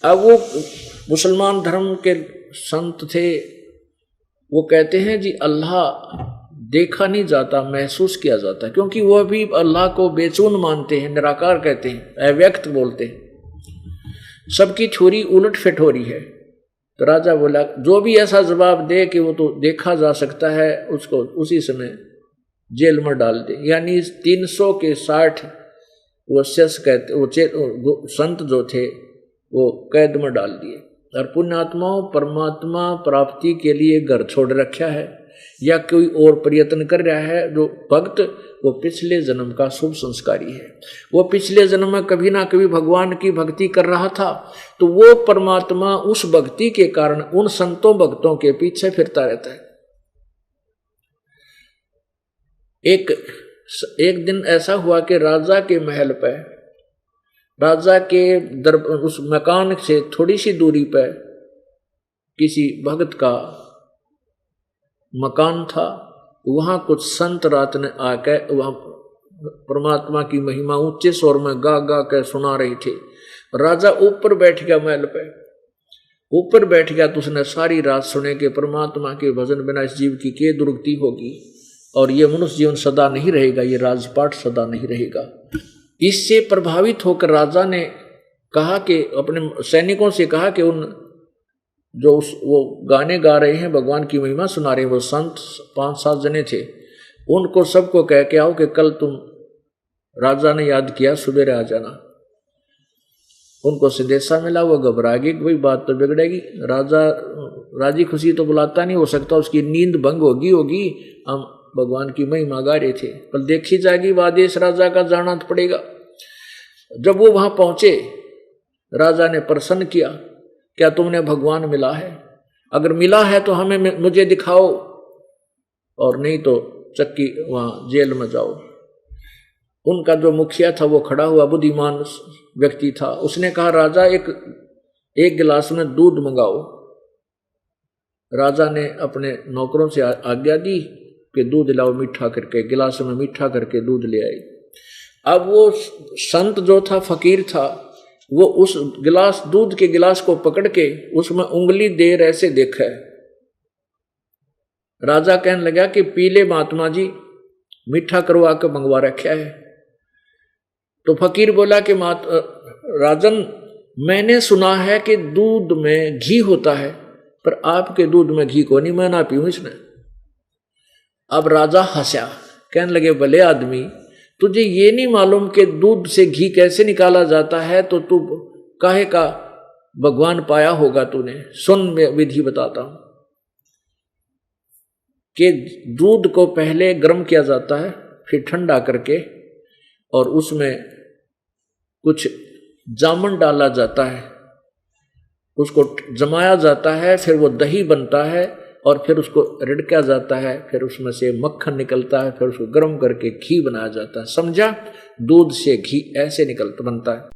अब वो मुसलमान धर्म के संत थे, वो कहते हैं जी अल्लाह देखा नहीं जाता, महसूस किया जाता, क्योंकि वह भी अल्लाह को बेचून मानते हैं, निराकार कहते हैं, अव्यक्त बोलते हैं। सबकी थ्योरी उलट फिट हो रही है। तो राजा बोला जो भी ऐसा जवाब दे कि वो तो देखा जा सकता है, उसको उसी समय जेल में डाल दे। यानी 300 के 60 वो शेष कहते, वो संत जो थे वो कैद में डाल दिए। और पुण्यात्माओं परमात्मा प्राप्ति के लिए घर छोड़ रखा है या कोई और प्रयत्न कर रहा है, जो भक्त वो पिछले जन्म का शुभ संस्कारी है। वो पिछले जन्म में कभी ना कभी भगवान की भक्ति कर रहा था, तो वो परमात्मा उस भक्ति के कारण उन संतों भक्तों के पीछे फिरता रहता है। एक दिन ऐसा हुआ कि राजा के महल पर, राजा के उस मकान से थोड़ी सी दूरी पर किसी भक्त का मकान था। वहां कुछ संत रात ने आकर वहां परमात्मा की महिमा ऊंचे स्वर में गा गा कर सुना रहे थे। राजा ऊपर बैठ गया, महल पे ऊपर बैठ गया, तो उसने सारी रात सुने कि परमात्मा के भजन बिना इस जीव की क्या दुर्गति होगी, और ये मनुष्य जीवन सदा नहीं रहेगा, ये राजपाट सदा नहीं रहेगा। इससे प्रभावित होकर राजा ने कहा कि अपने सैनिकों से कहा कि उन जो वो गाने गा रहे हैं, भगवान की महिमा सुना रहे हैं, वो संत 5-7 जने थे, उनको सबको कह के आओ कि कल तुम राजा ने याद किया, सुबह आ जाना। उनको संदेशा मिला, वो घबरा गई, कोई बात तो बिगड़ेगी। राजा राजी खुशी तो बुलाता नहीं, हो सकता उसकी नींद भंग होगी। हम भगवान की महिमा गा रहे थे, पर देखी जाएगी आदेश राजा का जाना तो पड़ेगा। जब वो वहां पहुंचे, राजा ने प्रश्न किया, क्या तुमने भगवान मिला है? अगर मिला है तो हमें मुझे दिखाओ, और नहीं तो चक्की वहां जेल में जाओ। उनका जो मुखिया था वो खड़ा हुआ, बुद्धिमान व्यक्ति था, उसने कहा राजा एक गिलास में दूध मंगाओ। राजा ने अपने नौकरों से आज्ञा दी कि दूध लाओ मीठा करके, गिलास में मीठा करके दूध ले आई। अब वो संत जो था, फकीर था, वो उस गिलास, दूध के गिलास को पकड़ के उसमें उंगली देर ऐसे देखा है। राजा कहने लगा कि पीले महात्मा जी, मीठा करवा के मंगवा रखा है। तो फकीर बोला कि राजन, मैंने सुना है कि दूध में घी होता है, पर आपके दूध में घी को नहीं, मैं ना पीऊं इसने। अब राजा हंसा, कहने लगे भले आदमी, तुझे ये नहीं मालूम कि दूध से घी कैसे निकाला जाता है, तो तू काहे का भगवान पाया होगा तूने। सुन मैं विधि बताता हूं कि दूध को पहले गर्म किया जाता है, फिर ठंडा करके, और उसमें कुछ जामुन डाला जाता है, उसको जमाया जाता है, फिर वो दही बनता है, और फिर उसको रिड़का जाता है, फिर उसमें से मक्खन निकलता है, फिर उसको गर्म करके घी बनाया जाता है। समझा? दूध से घी ऐसे बनता है।